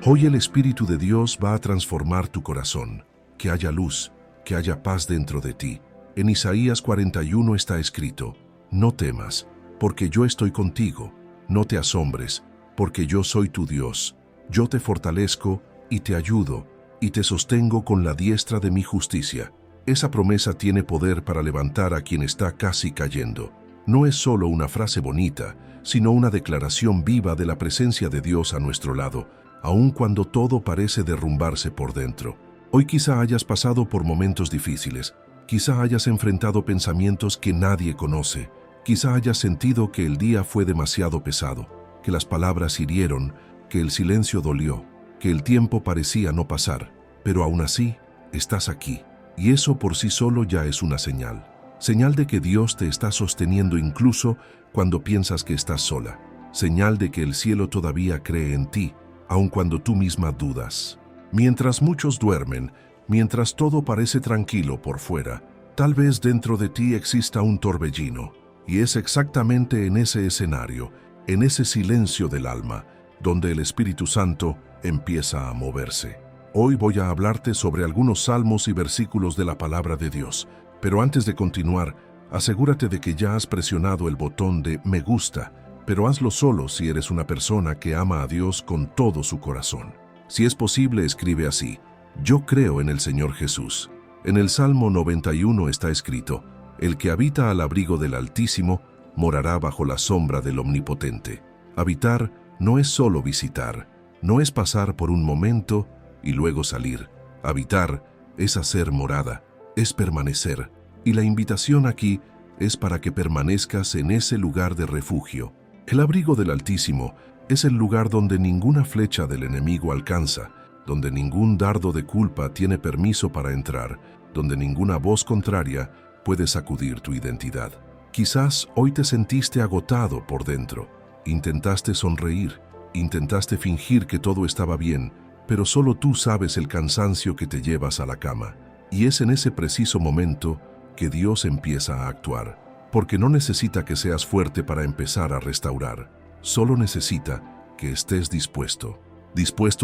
Hoy el Espíritu de Dios va a transformar tu corazón. Que haya luz, que haya paz dentro de ti. En Isaías 41 está escrito: no temas, porque yo estoy contigo. No te asombres, porque yo soy tu Dios. Yo te fortalezco y te ayudo, y te sostengo con la diestra de mi justicia. Esa promesa tiene poder para levantar a quien está casi cayendo. No es solo una frase bonita, sino una declaración viva de la presencia de Dios a nuestro lado, aun cuando todo parece derrumbarse por dentro. Hoy quizá hayas pasado por momentos difíciles, quizá hayas enfrentado pensamientos que nadie conoce, quizá hayas sentido que el día fue demasiado pesado, que las palabras hirieron, que el silencio dolió, que el tiempo parecía no pasar, pero aún así estás aquí, y eso por sí solo ya es una señal. Señal de que Dios te está sosteniendo incluso cuando piensas que estás sola. Señal de que el cielo todavía cree en ti, aun cuando tú misma dudas. Mientras muchos duermen, mientras todo parece tranquilo por fuera, tal vez dentro de ti exista un torbellino. Y es exactamente en ese escenario, en ese silencio del alma, donde el Espíritu Santo empieza a moverse. Hoy voy a hablarte sobre algunos salmos y versículos de la palabra de Dios. Pero antes de continuar, asegúrate de que ya has presionado el botón de me gusta, pero hazlo solo si eres una persona que ama a Dios con todo su corazón. Si es posible, escribe así: yo creo en el Señor Jesús. En el Salmo 91 está escrito: el que habita al abrigo del Altísimo morará bajo la sombra del Omnipotente. Habitar no es solo visitar, no es pasar por un momento y luego salir. Habitar es hacer morada, es permanecer, y la invitación aquí es para que permanezcas en ese lugar de refugio. El abrigo del Altísimo es el lugar donde ninguna flecha del enemigo alcanza, donde ningún dardo de culpa tiene permiso para entrar, donde ninguna voz contraria puede sacudir tu identidad. Quizás hoy te sentiste agotado por dentro, intentaste sonreír, intentaste fingir que todo estaba bien, pero solo tú sabes el cansancio que te llevas a la cama. Y es en ese preciso momento que Dios empieza a actuar, porque no necesita que seas fuerte para empezar a restaurar, solo necesita que estés dispuesto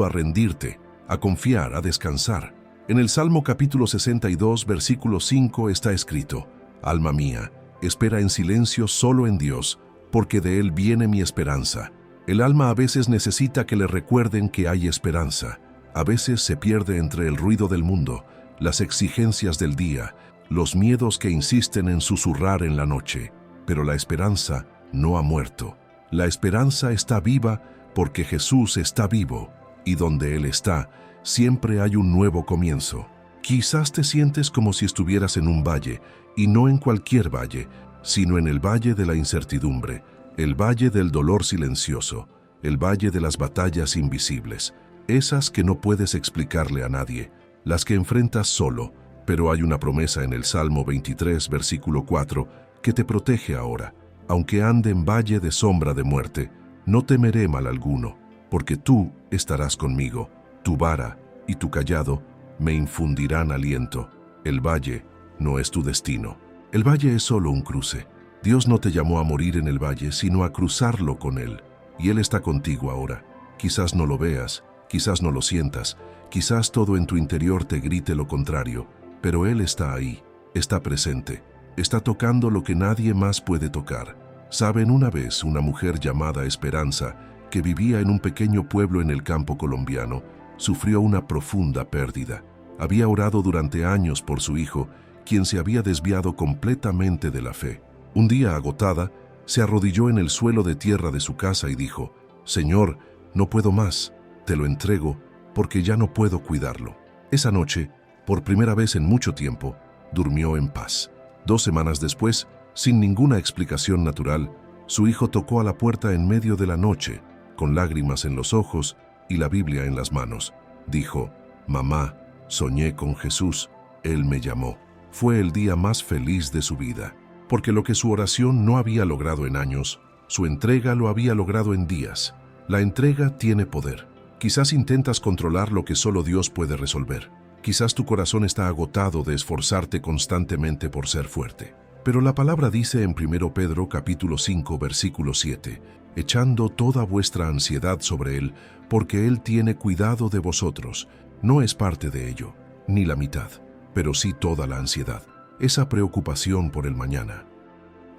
a rendirte, a confiar, a descansar. En el Salmo capítulo 62, versículo 5 está escrito: alma mía, espera en silencio solo en Dios, porque de Él viene mi esperanza. El alma a veces necesita que le recuerden que hay esperanza. A veces se pierde entre el ruido del mundo, las exigencias del día, los miedos que insisten en susurrar en la noche. Pero la esperanza no ha muerto. La esperanza está viva porque Jesús está vivo, y donde Él está, siempre hay un nuevo comienzo. Quizás te sientes como si estuvieras en un valle, y no en cualquier valle, sino en el valle de la incertidumbre, el valle del dolor silencioso, el valle de las batallas invisibles, esas que no puedes explicarle a nadie, las que enfrentas solo, pero hay una promesa en el Salmo 23, versículo 4, que te protege ahora. Aunque ande en valle de sombra de muerte, no temeré mal alguno, porque tú estarás conmigo, tu vara y tu cayado me infundirán aliento. El valle no es tu destino. El valle es solo un cruce. Dios no te llamó a morir en el valle, sino a cruzarlo con Él. Y Él está contigo ahora. Quizás no lo veas, quizás no lo sientas, quizás todo en tu interior te grite lo contrario, pero Él está ahí, está presente, está tocando lo que nadie más puede tocar. Saben, una vez una mujer llamada Esperanza, que vivía en un pequeño pueblo en el campo colombiano, sufrió una profunda pérdida. Había orado durante años por su hijo, quien se había desviado completamente de la fe. Un día, agotada, se arrodilló en el suelo de tierra de su casa y dijo: Señor, no puedo más, te lo entrego, porque ya no puedo cuidarlo. Esa noche, por primera vez en mucho tiempo, durmió en paz. 2 semanas después, sin ninguna explicación natural, su hijo tocó a la puerta en medio de la noche, con lágrimas en los ojos y la Biblia en las manos. Dijo: Mamá, soñé con Jesús, Él me llamó. Fue el día más feliz de su vida, porque lo que su oración no había logrado en años, su entrega lo había logrado en días. La entrega tiene poder. Quizás intentas controlar lo que solo Dios puede resolver. Quizás tu corazón está agotado de esforzarte constantemente por ser fuerte. Pero la palabra dice en 1 Pedro capítulo 5, versículo 7, echando toda vuestra ansiedad sobre Él, porque Él tiene cuidado de vosotros. No es parte de ello, ni la mitad, pero sí toda la ansiedad, esa preocupación por el mañana,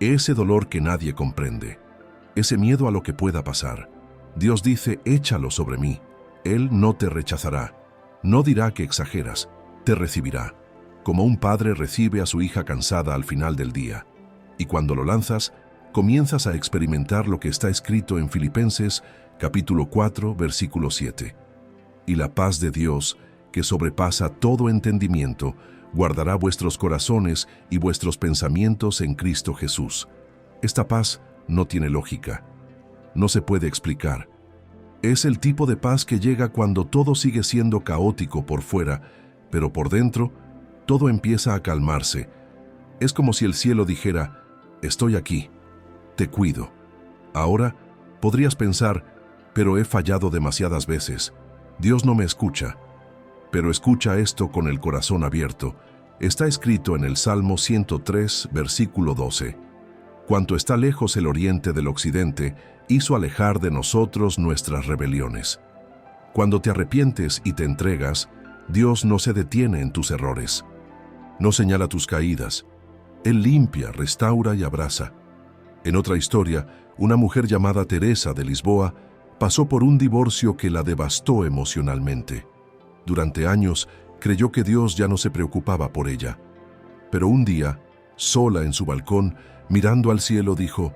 ese dolor que nadie comprende, ese miedo a lo que pueda pasar. Dios dice, échalo sobre mí. Él no te rechazará, no dirá que exageras, te recibirá, como un padre recibe a su hija cansada al final del día. Y cuando lo lanzas, comienzas a experimentar lo que está escrito en Filipenses capítulo 4, versículo 7. Y la paz de Dios, que sobrepasa todo entendimiento, guardará vuestros corazones y vuestros pensamientos en Cristo Jesús. Esta paz no tiene lógica, no se puede explicar. Es el tipo de paz que llega cuando todo sigue siendo caótico por fuera, pero por dentro todo empieza a calmarse. Es como si el cielo dijera, estoy aquí, te cuido. Ahora podrías pensar, pero he fallado demasiadas veces, Dios no me escucha. Pero escucha esto con el corazón abierto. Está escrito en el Salmo 103, versículo 12. Cuanto está lejos el oriente del occidente, hizo alejar de nosotros nuestras rebeliones. Cuando te arrepientes y te entregas, Dios no se detiene en tus errores. No señala tus caídas. Él limpia, restaura y abraza. En otra historia, una mujer llamada Teresa de Lisboa pasó por un divorcio que la devastó emocionalmente. Durante años, creyó que Dios ya no se preocupaba por ella. Pero un día, sola en su balcón, mirando al cielo, dijo,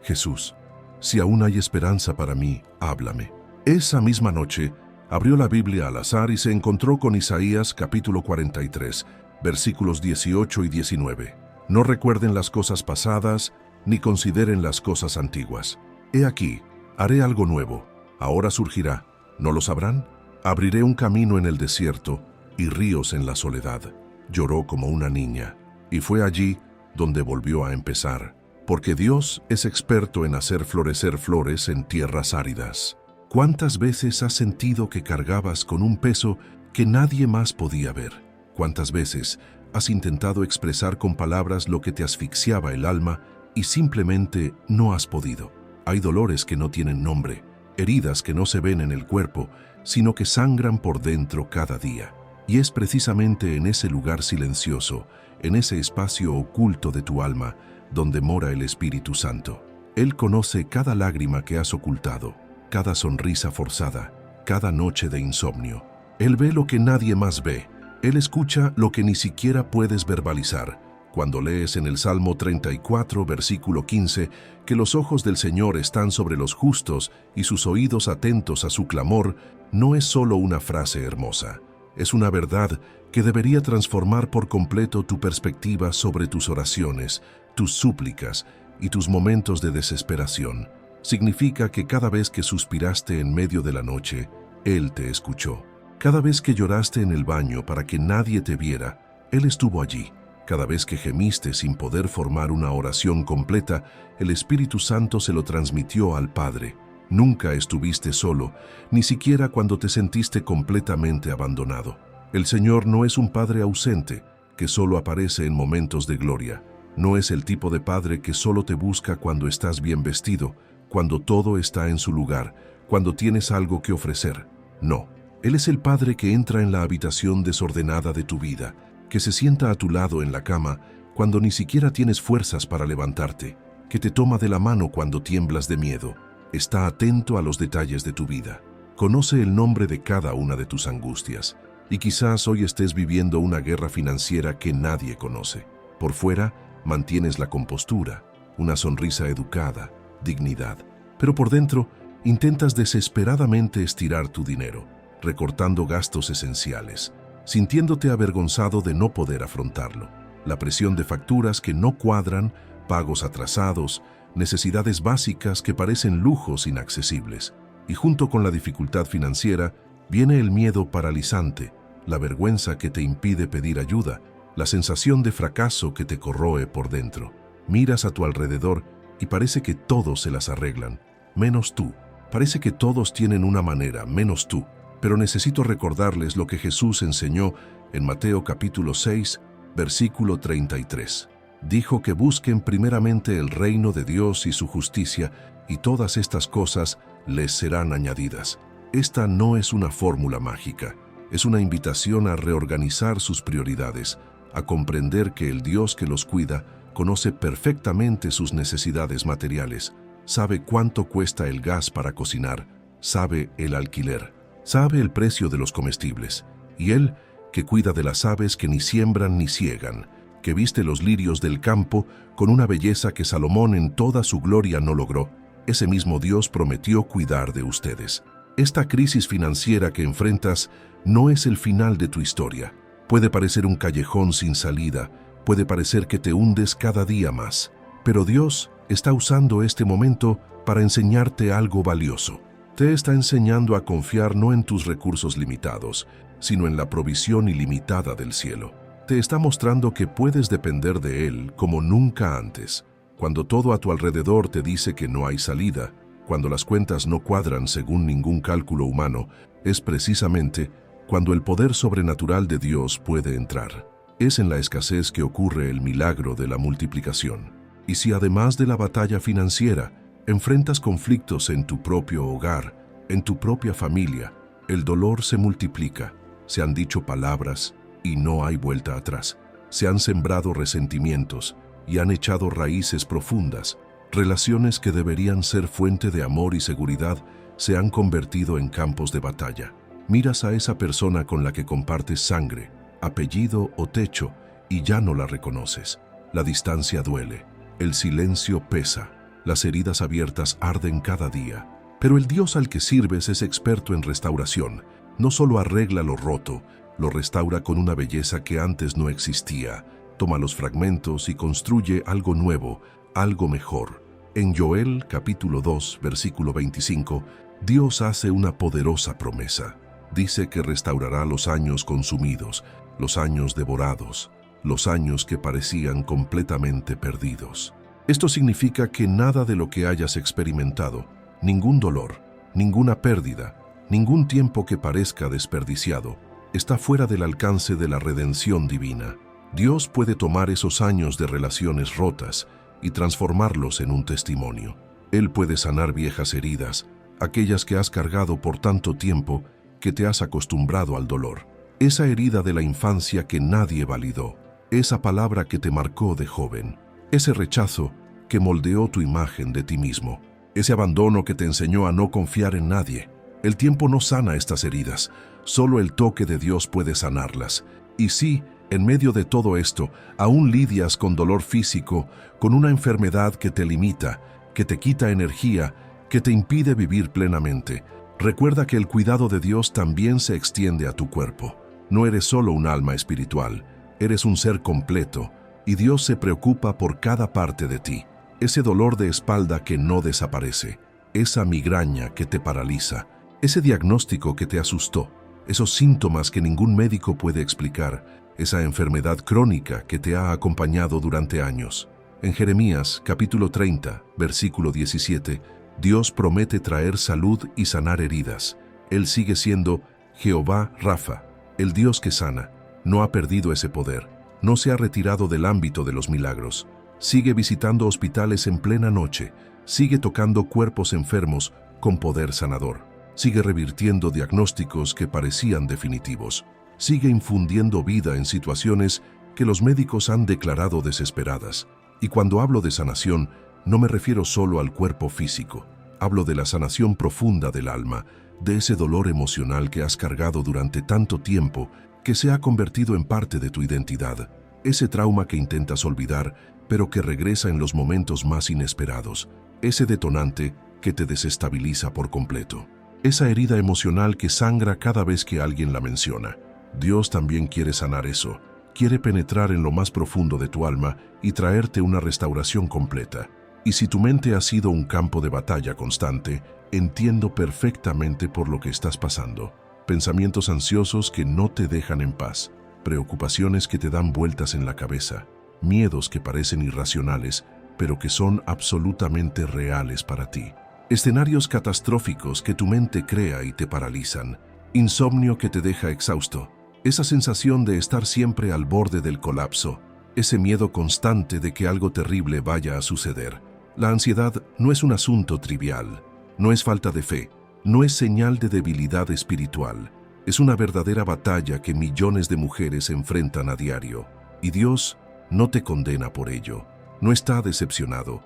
Jesús, si aún hay esperanza para mí, háblame. Esa misma noche, abrió la Biblia al azar y se encontró con Isaías capítulo 43, versículos 18 y 19. No recuerden las cosas pasadas, ni consideren las cosas antiguas. He aquí, haré algo nuevo, ahora surgirá, ¿no lo sabrán? Abriré un camino en el desierto y ríos en la soledad. Lloró como una niña, y fue allí donde volvió a empezar, porque Dios es experto en hacer florecer flores en tierras áridas. ¿Cuántas veces has sentido que cargabas con un peso que nadie más podía ver? ¿Cuántas veces has intentado expresar con palabras lo que te asfixiaba el alma y simplemente no has podido? Hay dolores que no tienen nombre, heridas que no se ven en el cuerpo, sino que sangran por dentro cada día. Y es precisamente en ese lugar silencioso, en ese espacio oculto de tu alma, donde mora el Espíritu Santo. Él conoce cada lágrima que has ocultado, cada sonrisa forzada, cada noche de insomnio. Él ve lo que nadie más ve. Él escucha lo que ni siquiera puedes verbalizar. Cuando lees en el Salmo 34, versículo 15, que los ojos del Señor están sobre los justos y sus oídos atentos a su clamor, no es solo una frase hermosa. Es una verdad que debería transformar por completo tu perspectiva sobre tus oraciones, tus súplicas y tus momentos de desesperación. Significa que cada vez que suspiraste en medio de la noche, Él te escuchó. Cada vez que lloraste en el baño para que nadie te viera, Él estuvo allí. Cada vez que gemiste sin poder formar una oración completa, el Espíritu Santo se lo transmitió al Padre. Nunca estuviste solo, ni siquiera cuando te sentiste completamente abandonado. El Señor no es un Padre ausente, que solo aparece en momentos de gloria. No es el tipo de Padre que solo te busca cuando estás bien vestido, cuando todo está en su lugar, cuando tienes algo que ofrecer. No, Él es el Padre que entra en la habitación desordenada de tu vida, que se sienta a tu lado en la cama cuando ni siquiera tienes fuerzas para levantarte, que te toma de la mano cuando tiemblas de miedo. Está atento a los detalles de tu vida. Conoce el nombre de cada una de tus angustias. Y quizás hoy estés viviendo una guerra financiera que nadie conoce. Por fuera, mantienes la compostura, una sonrisa educada, dignidad. Pero por dentro, intentas desesperadamente estirar tu dinero, recortando gastos esenciales, sintiéndote avergonzado de no poder afrontarlo. La presión de facturas que no cuadran, pagos atrasados, necesidades básicas que parecen lujos inaccesibles. Y junto con la dificultad financiera, viene el miedo paralizante, la vergüenza que te impide pedir ayuda, la sensación de fracaso que te corroe por dentro. Miras a tu alrededor y parece que todos se las arreglan, menos tú. Parece que todos tienen una manera, menos tú. Pero necesito recordarles lo que Jesús enseñó en Mateo capítulo 6, versículo 33. Dijo que busquen primeramente el reino de Dios y su justicia, y todas estas cosas les serán añadidas. Esta no es una fórmula mágica, es una invitación a reorganizar sus prioridades, a comprender que el Dios que los cuida conoce perfectamente sus necesidades materiales, sabe cuánto cuesta el gas para cocinar, sabe el alquiler, sabe el precio de los comestibles, y Él, que cuida de las aves que ni siembran ni ciegan, que viste los lirios del campo con una belleza que Salomón en toda su gloria no logró, ese mismo Dios prometió cuidar de ustedes. Esta crisis financiera que enfrentas no es el final de tu historia. Puede parecer un callejón sin salida, puede parecer que te hundes cada día más, pero Dios está usando este momento para enseñarte algo valioso. Te está enseñando a confiar no en tus recursos limitados, sino en la provisión ilimitada del cielo. Te está mostrando que puedes depender de Él como nunca antes. Cuando todo a tu alrededor te dice que no hay salida, cuando las cuentas no cuadran según ningún cálculo humano, es precisamente cuando el poder sobrenatural de Dios puede entrar. Es en la escasez que ocurre el milagro de la multiplicación. Y si además de la batalla financiera, enfrentas conflictos en tu propio hogar, en tu propia familia, el dolor se multiplica. Se han dicho palabras y no hay vuelta atrás. Se han sembrado resentimientos y han echado raíces profundas. Relaciones que deberían ser fuente de amor y seguridad se han convertido en campos de batalla. Miras a esa persona con la que compartes sangre, apellido o techo y ya no la reconoces. La distancia duele, el silencio pesa, las heridas abiertas arden cada día. Pero el Dios al que sirves es experto en restauración. No solo arregla lo roto, lo restaura con una belleza que antes no existía. Toma los fragmentos y construye algo nuevo, algo mejor. En Joel capítulo 2, versículo 25, Dios hace una poderosa promesa. Dice que restaurará los años consumidos, los años devorados, los años que parecían completamente perdidos. Esto significa que nada de lo que hayas experimentado, ningún dolor, ninguna pérdida, ningún tiempo que parezca desperdiciado, está fuera del alcance de la redención divina. Dios puede tomar esos años de relaciones rotas y transformarlos en un testimonio. Él puede sanar viejas heridas, aquellas que has cargado por tanto tiempo que te has acostumbrado al dolor. Esa herida de la infancia que nadie validó, esa palabra que te marcó de joven, ese rechazo que moldeó tu imagen de ti mismo, ese abandono que te enseñó a no confiar en nadie. El tiempo no sana estas heridas, solo el toque de Dios puede sanarlas. Y sí, en medio de todo esto, aún lidias con dolor físico, con una enfermedad que te limita, que te quita energía, que te impide vivir plenamente. Recuerda que el cuidado de Dios también se extiende a tu cuerpo. No eres solo un alma espiritual, eres un ser completo, y Dios se preocupa por cada parte de ti. Ese dolor de espalda que no desaparece, esa migraña que te paraliza, ese diagnóstico que te asustó, esos síntomas que ningún médico puede explicar, esa enfermedad crónica que te ha acompañado durante años. En Jeremías, capítulo 30, versículo 17, Dios promete traer salud y sanar heridas. Él sigue siendo Jehová Rafa, el Dios que sana. No ha perdido ese poder, no se ha retirado del ámbito de los milagros. Sigue visitando hospitales en plena noche, sigue tocando cuerpos enfermos con poder sanador. Sigue revirtiendo diagnósticos que parecían definitivos. Sigue infundiendo vida en situaciones que los médicos han declarado desesperadas. Y cuando hablo de sanación, no me refiero solo al cuerpo físico. Hablo de la sanación profunda del alma, de ese dolor emocional que has cargado durante tanto tiempo que se ha convertido en parte de tu identidad. Ese trauma que intentas olvidar, pero que regresa en los momentos más inesperados. Ese detonante que te desestabiliza por completo. Esa herida emocional que sangra cada vez que alguien la menciona. Dios también quiere sanar eso. Quiere penetrar en lo más profundo de tu alma y traerte una restauración completa. Y si tu mente ha sido un campo de batalla constante, entiendo perfectamente por lo que estás pasando. Pensamientos ansiosos que no te dejan en paz, preocupaciones que te dan vueltas en la cabeza, miedos que parecen irracionales, pero que son absolutamente reales para ti. Escenarios catastróficos que tu mente crea y te paralizan. Insomnio que te deja exhausto. Esa sensación de estar siempre al borde del colapso. ese miedo constante de que algo terrible vaya a suceder. La ansiedad no es un asunto trivial, no es falta de fe, no es señal de debilidad espiritual. Es una verdadera batalla que millones de mujeres enfrentan a diario. Y Dios no te condena por ello, no está decepcionado.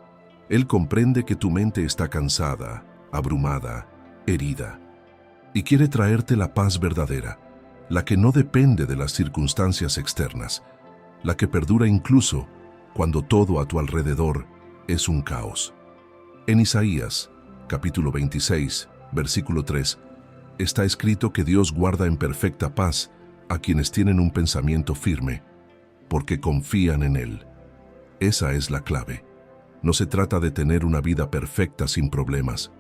Él comprende que tu mente está cansada, abrumada, herida, y quiere traerte la paz verdadera, la que no depende de las circunstancias externas, la que perdura incluso cuando todo a tu alrededor es un caos. En Isaías, capítulo 26, versículo 3, está escrito que Dios guarda en perfecta paz a quienes tienen un pensamiento firme, porque confían en Él. Esa es la clave. No se trata de tener una vida perfecta sin problemas.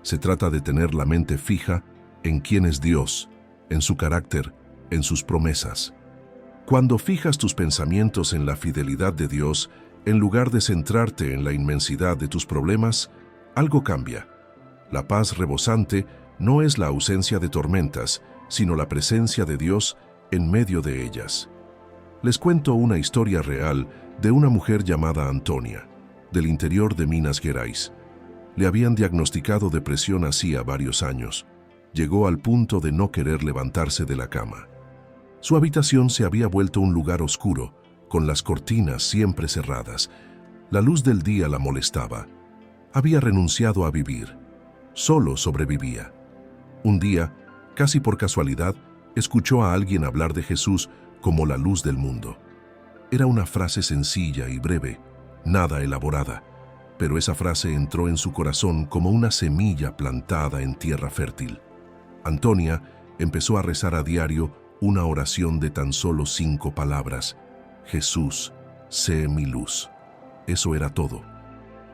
Se trata de tener la mente fija en quién es Dios, en su carácter, en sus promesas. Cuando fijas tus pensamientos en la fidelidad de Dios, en lugar de centrarte en la inmensidad de tus problemas, algo cambia. La paz rebosante no es la ausencia de tormentas, sino la presencia de Dios en medio de ellas. Les cuento una historia real de una mujer llamada Antonia, del interior de Minas Gerais. Le habían diagnosticado depresión hacía varios años. Llegó al punto de no querer levantarse de la cama. Su habitación se había vuelto un lugar oscuro, con las cortinas siempre cerradas. La luz del día la molestaba. Había renunciado a vivir. Solo sobrevivía. Un día, casi por casualidad, escuchó a alguien hablar de Jesús como la luz del mundo. Era una frase sencilla y breve, nada elaborada, pero esa frase entró en su corazón como una semilla plantada en tierra fértil. Antonia empezó a rezar a diario una oración de tan solo 5 palabras: Jesús, sé mi luz. Eso era todo.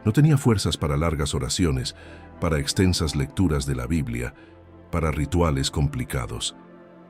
No tenía fuerzas para largas oraciones, para extensas lecturas de la Biblia, para rituales complicados.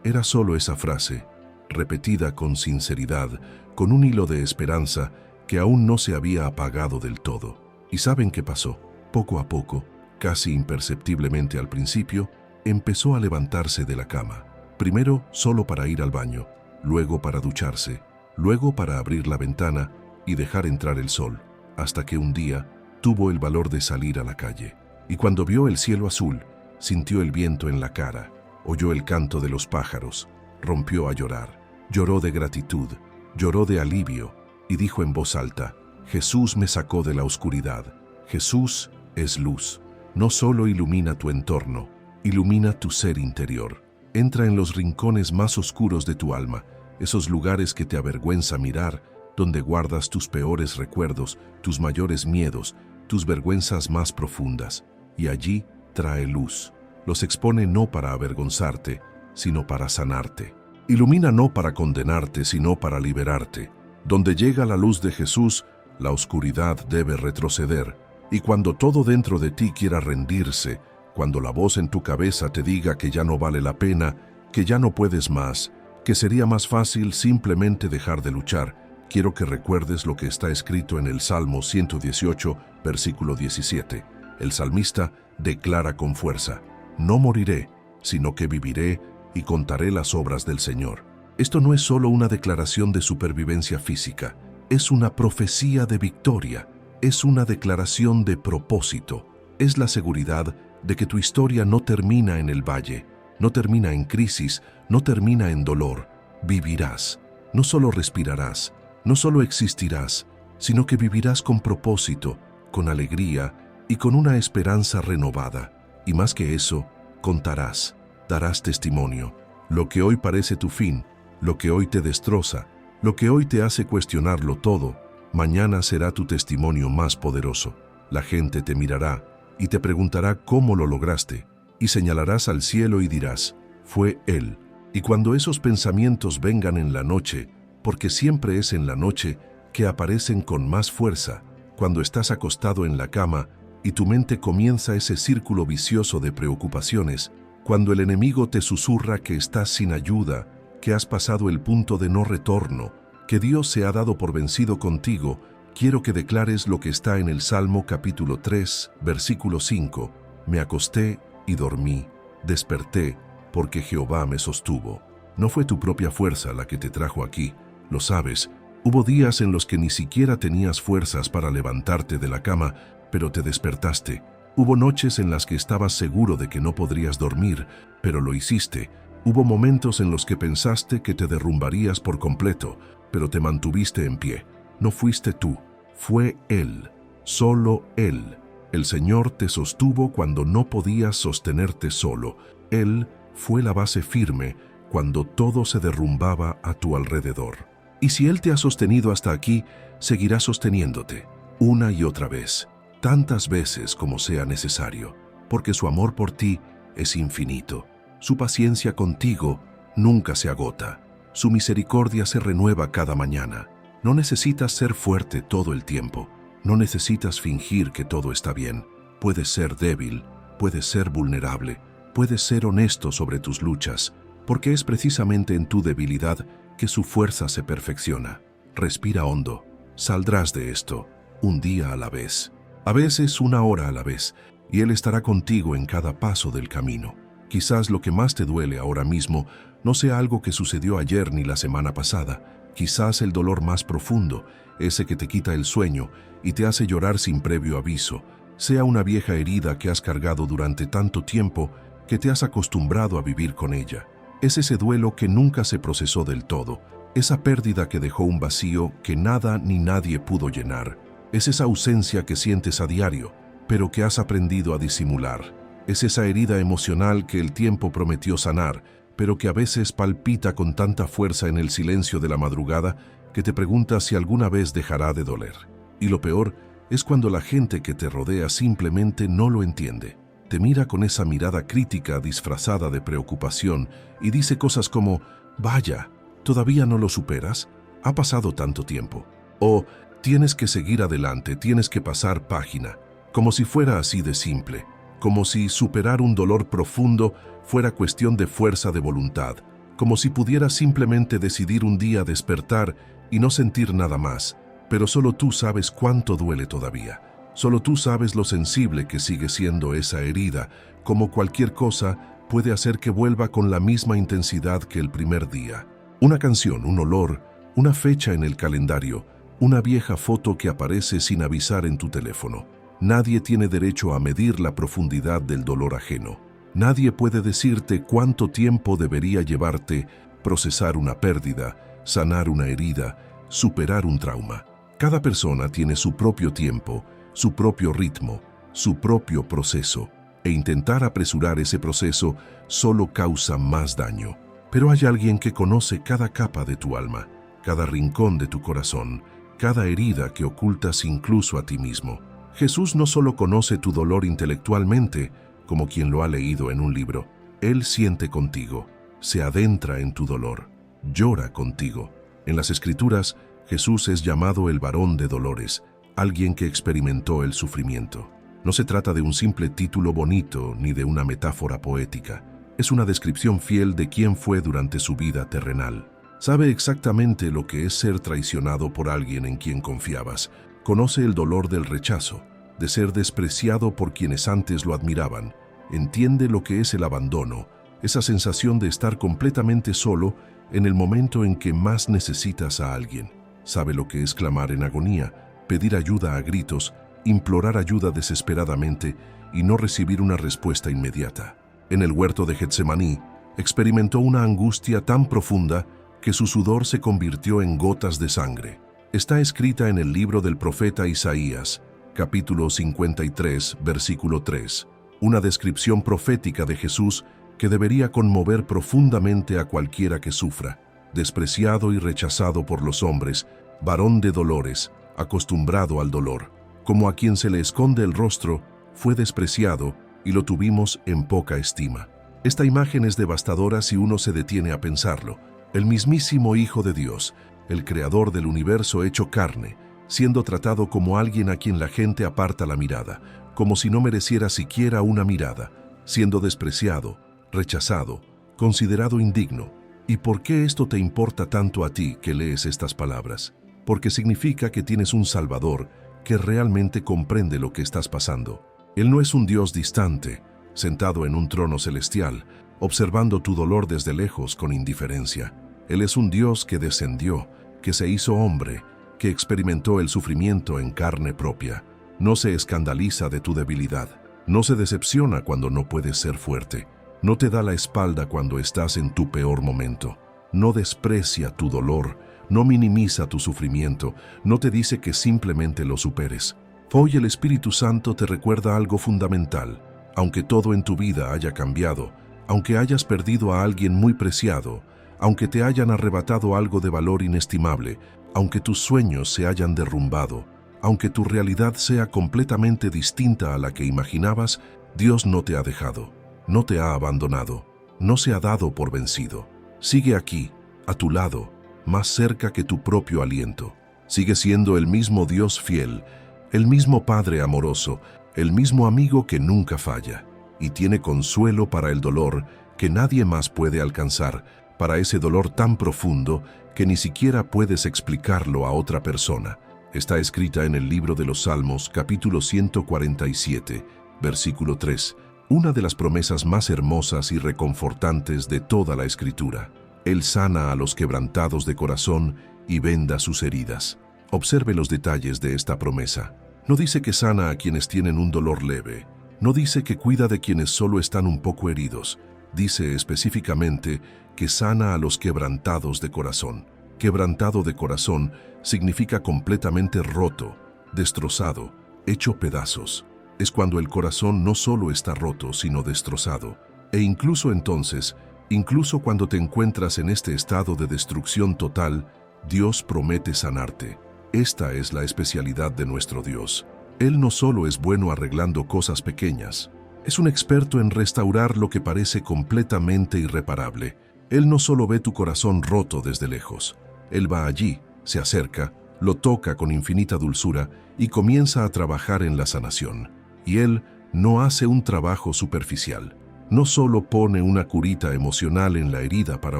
Era solo esa frase, repetida con sinceridad, con un hilo de esperanza que aún no se había apagado del todo. ¿Y saben qué pasó? Poco a poco, casi imperceptiblemente al principio, empezó a levantarse de la cama. Primero solo para ir al baño, luego para ducharse, luego para abrir la ventana y dejar entrar el sol, hasta que un día tuvo el valor de salir a la calle. Y cuando vio el cielo azul, sintió el viento en la cara, oyó el canto de los pájaros, rompió a llorar. Lloró de gratitud, lloró de alivio y dijo en voz alta: Jesús me sacó de la oscuridad. Jesús es luz. No solo ilumina tu entorno, ilumina tu ser interior. Entra en los rincones más oscuros de tu alma, esos lugares que te avergüenza mirar, donde guardas tus peores recuerdos, tus mayores miedos, tus vergüenzas más profundas. Y allí trae luz. Los expone no para avergonzarte, sino para sanarte. Ilumina no para condenarte, sino para liberarte. Donde llega la luz de Jesús, la oscuridad debe retroceder. Y cuando todo dentro de ti quiera rendirse, cuando la voz en tu cabeza te diga que ya no vale la pena, que ya no puedes más, que sería más fácil simplemente dejar de luchar, quiero que recuerdes lo que está escrito en el Salmo 118, versículo 17. El salmista declara con fuerza: no moriré, sino que viviré y contaré las obras del Señor. Esto no es solo una declaración de supervivencia física, es una profecía de victoria, es una declaración de propósito, es la seguridad de que tu historia no termina en el valle, no termina en crisis, no termina en dolor. Vivirás, no solo respirarás, no solo existirás, sino que vivirás con propósito, con alegría y con una esperanza renovada. Y más que eso, contarás, darás testimonio. Lo que hoy parece tu fin, lo que hoy te destroza, lo que hoy te hace cuestionarlo todo, mañana será tu testimonio más poderoso. La gente te mirará y te preguntará cómo lo lograste, y señalarás al cielo y dirás: fue Él. Y cuando esos pensamientos vengan en la noche, porque siempre es en la noche que aparecen con más fuerza, cuando estás acostado en la cama y tu mente comienza ese círculo vicioso de preocupaciones, cuando el enemigo te susurra que estás sin ayuda, que has pasado el punto de no retorno, que Dios se ha dado por vencido contigo, quiero que declares lo que está en el Salmo capítulo 3, versículo 5. Me acosté y dormí, desperté, porque Jehová me sostuvo. No fue tu propia fuerza la que te trajo aquí, lo sabes, Hubo días en los que ni siquiera tenías fuerzas para levantarte de la cama, pero te despertaste. Hubo noches en las que estabas seguro de que no podrías dormir, pero lo hiciste. Hubo momentos en los que pensaste que te derrumbarías por completo, pero te mantuviste en pie. No fuiste tú, fue Él, solo Él. El Señor te sostuvo cuando no podías sostenerte solo. Él fue la base firme cuando todo se derrumbaba a tu alrededor. Y si Él te ha sostenido hasta aquí, seguirá sosteniéndote, una y otra vez, tantas veces como sea necesario, porque su amor por ti es infinito. Su paciencia contigo nunca se agota. Su misericordia se renueva cada mañana. No necesitas ser fuerte todo el tiempo. No necesitas fingir que todo está bien. Puedes ser débil, puedes ser vulnerable, puedes ser honesto sobre tus luchas, porque es precisamente en tu debilidad que su fuerza se perfecciona. Respira hondo. Saldrás de esto, un día a la vez. A veces una hora a la vez, y Él estará contigo en cada paso del camino. Quizás lo que más te duele ahora mismo no sea algo que sucedió ayer ni la semana pasada. Quizás el dolor más profundo, ese que te quita el sueño y te hace llorar sin previo aviso, sea una vieja herida que has cargado durante tanto tiempo que te has acostumbrado a vivir con ella. Es ese duelo que nunca se procesó del todo, esa pérdida que dejó un vacío que nada ni nadie pudo llenar. Es esa ausencia que sientes a diario, pero que has aprendido a disimular. Es esa herida emocional que el tiempo prometió sanar, pero que a veces palpita con tanta fuerza en el silencio de la madrugada que te preguntas si alguna vez dejará de doler. Y lo peor es cuando la gente que te rodea simplemente no lo entiende. Te mira con esa mirada crítica disfrazada de preocupación y dice cosas como, vaya, ¿todavía no lo superas? Ha pasado tanto tiempo. O, tienes que seguir adelante, tienes que pasar página. Como si fuera así de simple. Como si superar un dolor profundo fuera cuestión de fuerza de voluntad. Como si pudieras simplemente decidir un día despertar y no sentir nada más. Pero solo tú sabes cuánto duele todavía. Solo tú sabes lo sensible que sigue siendo esa herida, como cualquier cosa puede hacer que vuelva con la misma intensidad que el primer día. Una canción, un olor, una fecha en el calendario, una vieja foto que aparece sin avisar en tu teléfono. Nadie tiene derecho a medir la profundidad del dolor ajeno. Nadie puede decirte cuánto tiempo debería llevarte procesar una pérdida, sanar una herida, superar un trauma. Cada persona tiene su propio tiempo, su propio ritmo, su propio proceso, e intentar apresurar ese proceso solo causa más daño. Pero hay alguien que conoce cada capa de tu alma, cada rincón de tu corazón, cada herida que ocultas incluso a ti mismo. Jesús no solo conoce tu dolor intelectualmente, como quien lo ha leído en un libro. Él siente contigo, se adentra en tu dolor, llora contigo. En las Escrituras, Jesús es llamado el varón de dolores, alguien que experimentó el sufrimiento. No se trata de un simple título bonito ni de una metáfora poética. Es una descripción fiel de quién fue durante su vida terrenal. Sabe exactamente lo que es ser traicionado por alguien en quien confiabas. Conoce el dolor del rechazo, de ser despreciado por quienes antes lo admiraban. Entiende lo que es el abandono, esa sensación de estar completamente solo en el momento en que más necesitas a alguien. Sabe lo que es clamar en agonía, pedir ayuda a gritos, implorar ayuda desesperadamente y no recibir una respuesta inmediata. En el huerto de Getsemaní, experimentó una angustia tan profunda que su sudor se convirtió en gotas de sangre. Está escrita en el libro del profeta Isaías, capítulo 53, versículo 3, una descripción profética de Jesús que debería conmover profundamente a cualquiera que sufra. Despreciado y rechazado por los hombres, varón de dolores, acostumbrado al dolor, como a quien se le esconde el rostro, fue despreciado y lo tuvimos en poca estima. Esta imagen es devastadora si uno se detiene a pensarlo. El mismísimo Hijo de Dios, el creador del universo hecho carne, siendo tratado como alguien a quien la gente aparta la mirada, como si no mereciera siquiera una mirada, siendo despreciado, rechazado, considerado indigno. ¿Y por qué esto te importa tanto a ti que lees estas palabras? Porque significa que tienes un Salvador que realmente comprende lo que estás pasando. Él no es un Dios distante, sentado en un trono celestial, observando tu dolor desde lejos con indiferencia. Él es un Dios que descendió, que se hizo hombre, que experimentó el sufrimiento en carne propia. No se escandaliza de tu debilidad, no se decepciona cuando no puedes ser fuerte, no te da la espalda cuando estás en tu peor momento, no desprecia tu dolor, no minimiza tu sufrimiento, no te dice que simplemente lo superes. Hoy el Espíritu Santo te recuerda algo fundamental. Aunque todo en tu vida haya cambiado, aunque hayas perdido a alguien muy preciado, aunque te hayan arrebatado algo de valor inestimable, aunque tus sueños se hayan derrumbado, aunque tu realidad sea completamente distinta a la que imaginabas, Dios no te ha dejado, no te ha abandonado, no se ha dado por vencido. Sigue aquí, a tu lado, más cerca que tu propio aliento. Sigue siendo el mismo Dios fiel, el mismo Padre amoroso, el mismo amigo que nunca falla, y tiene consuelo para el dolor que nadie más puede alcanzar, para ese dolor tan profundo que ni siquiera puedes explicarlo a otra persona. Está escrita en el libro de los Salmos, capítulo 147, versículo 3, una de las promesas más hermosas y reconfortantes de toda la Escritura. Él sana a los quebrantados de corazón y venda sus heridas. Observe los detalles de esta promesa. No dice que sana a quienes tienen un dolor leve. No dice que cuida de quienes solo están un poco heridos. Dice específicamente que sana a los quebrantados de corazón. Quebrantado de corazón significa completamente roto, destrozado, hecho pedazos. Es cuando el corazón no solo está roto, sino destrozado. E incluso entonces, incluso cuando te encuentras en este estado de destrucción total, Dios promete sanarte. Esta es la especialidad de nuestro Dios. Él no solo es bueno arreglando cosas pequeñas, es un experto en restaurar lo que parece completamente irreparable. Él no solo ve tu corazón roto desde lejos. Él va allí, se acerca, lo toca con infinita dulzura y comienza a trabajar en la sanación. Y Él no hace un trabajo superficial. No solo pone una curita emocional en la herida para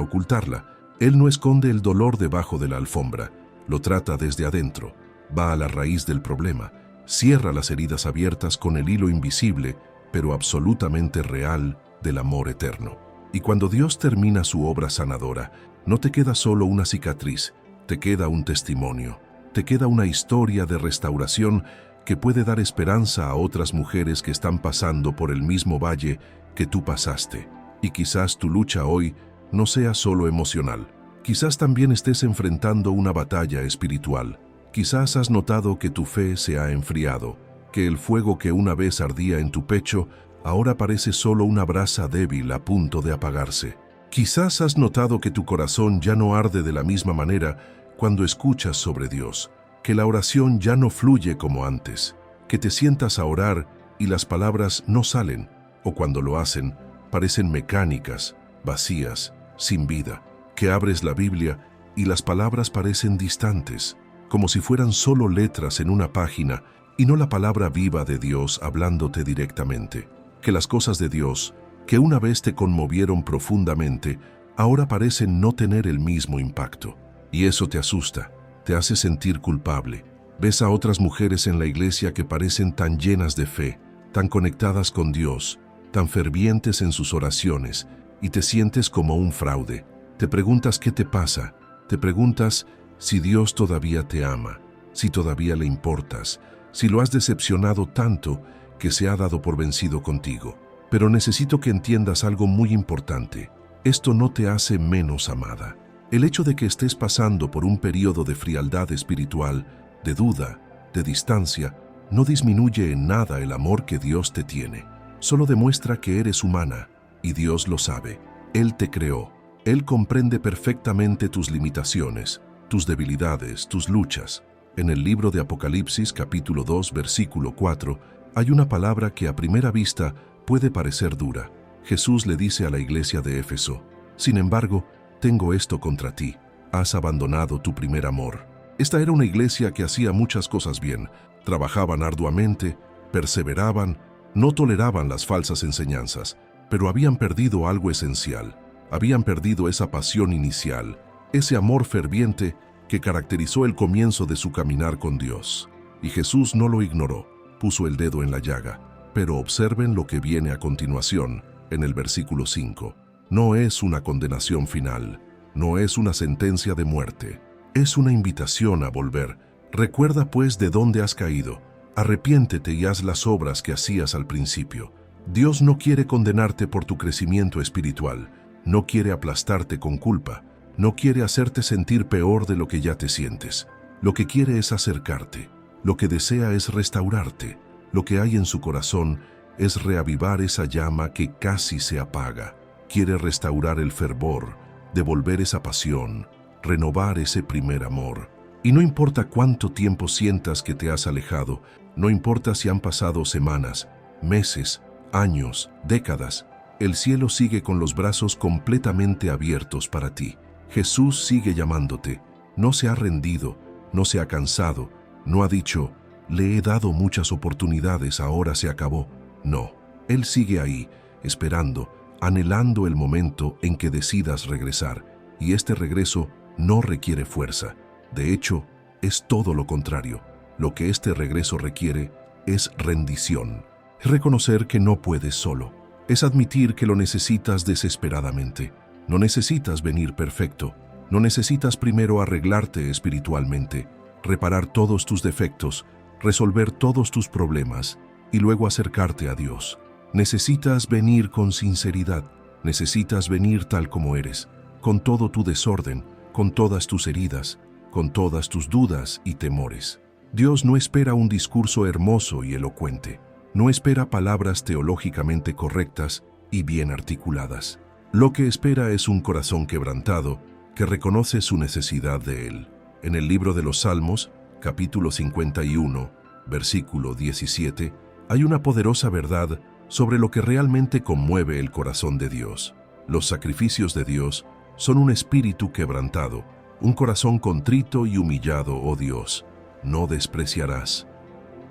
ocultarla. Él no esconde el dolor debajo de la alfombra. Lo trata desde adentro. Va a la raíz del problema. Cierra las heridas abiertas con el hilo invisible, pero absolutamente real, del amor eterno. Y cuando Dios termina su obra sanadora, no te queda solo una cicatriz, te queda un testimonio, te queda una historia de restauración que puede dar esperanza a otras mujeres que están pasando por el mismo valle que tú pasaste. Y quizás tu lucha hoy no sea solo emocional. Quizás también estés enfrentando una batalla espiritual. Quizás has notado que tu fe se ha enfriado, que el fuego que una vez ardía en tu pecho ahora parece solo una brasa débil a punto de apagarse. Quizás has notado que tu corazón ya no arde de la misma manera cuando escuchas sobre Dios, que la oración ya no fluye como antes, que te sientas a orar y las palabras no salen, o cuando lo hacen, parecen mecánicas, vacías, sin vida, que abres la Biblia y las palabras parecen distantes, como si fueran solo letras en una página y no la palabra viva de Dios hablándote directamente. Que las cosas de Dios, que una vez te conmovieron profundamente, ahora parecen no tener el mismo impacto. Y eso te asusta, te hace sentir culpable. Ves a otras mujeres en la iglesia que parecen tan llenas de fe, tan conectadas con Dios, tan fervientes en sus oraciones, y te sientes como un fraude. Te preguntas qué te pasa, te preguntas si Dios todavía te ama, si todavía le importas, si lo has decepcionado tanto que se ha dado por vencido contigo. Pero necesito que entiendas algo muy importante. Esto no te hace menos amada. El hecho de que estés pasando por un periodo de frialdad espiritual, de duda, de distancia, no disminuye en nada el amor que Dios te tiene. Solo demuestra que eres humana, y Dios lo sabe. Él te creó. Él comprende perfectamente tus limitaciones, tus debilidades, tus luchas. En el libro de Apocalipsis, capítulo 2, versículo 4, hay una palabra que a primera vista puede parecer dura. Jesús le dice a la iglesia de Éfeso: sin embargo, tengo esto contra ti, has abandonado tu primer amor. Esta era una iglesia que hacía muchas cosas bien, trabajaban arduamente, perseveraban, no toleraban las falsas enseñanzas, pero habían perdido algo esencial. Habían perdido esa pasión inicial, ese amor ferviente que caracterizó el comienzo de su caminar con Dios. Y Jesús no lo ignoró, puso el dedo en la llaga. Pero observen lo que viene a continuación, en el versículo 5. No es una condenación final, no es una sentencia de muerte, Es una invitación a volver. Recuerda pues de dónde has caído. Arrepiéntete y haz las obras que hacías al principio. Dios no quiere condenarte por tu crecimiento espiritual. No quiere aplastarte con culpa. No quiere hacerte sentir peor de lo que ya te sientes. Lo que quiere es acercarte. Lo que desea es restaurarte. Lo que hay en su corazón es reavivar esa llama que casi se apaga. Quiere restaurar el fervor, devolver esa pasión, renovar ese primer amor. Y no importa cuánto tiempo sientas que te has alejado, no importa si han pasado semanas, meses, años, décadas, el cielo sigue con los brazos completamente abiertos para ti. Jesús sigue llamándote, no se ha rendido, no se ha cansado, no ha dicho, le he dado muchas oportunidades, ahora se acabó. No, Él sigue ahí, esperando, anhelando el momento en que decidas regresar. Y este regreso no requiere fuerza. De hecho, es todo lo contrario. Lo que este regreso requiere es rendición. Es reconocer que no puedes solo. Es admitir que lo necesitas desesperadamente. No necesitas venir perfecto. No necesitas primero arreglarte espiritualmente, reparar todos tus defectos, resolver todos tus problemas y luego acercarte a Dios. Necesitas venir con sinceridad. Necesitas venir tal como eres, con todo tu desorden, con todas tus heridas, con todas tus dudas y temores. Dios no espera un discurso hermoso y elocuente. No espera palabras teológicamente correctas y bien articuladas. Lo que espera es un corazón quebrantado que reconoce su necesidad de Él. En el libro de los Salmos, capítulo 51, versículo 17, hay una poderosa verdad sobre lo que realmente conmueve el corazón de Dios. Los sacrificios de Dios son un espíritu quebrantado, un corazón contrito y humillado, oh Dios, no despreciarás.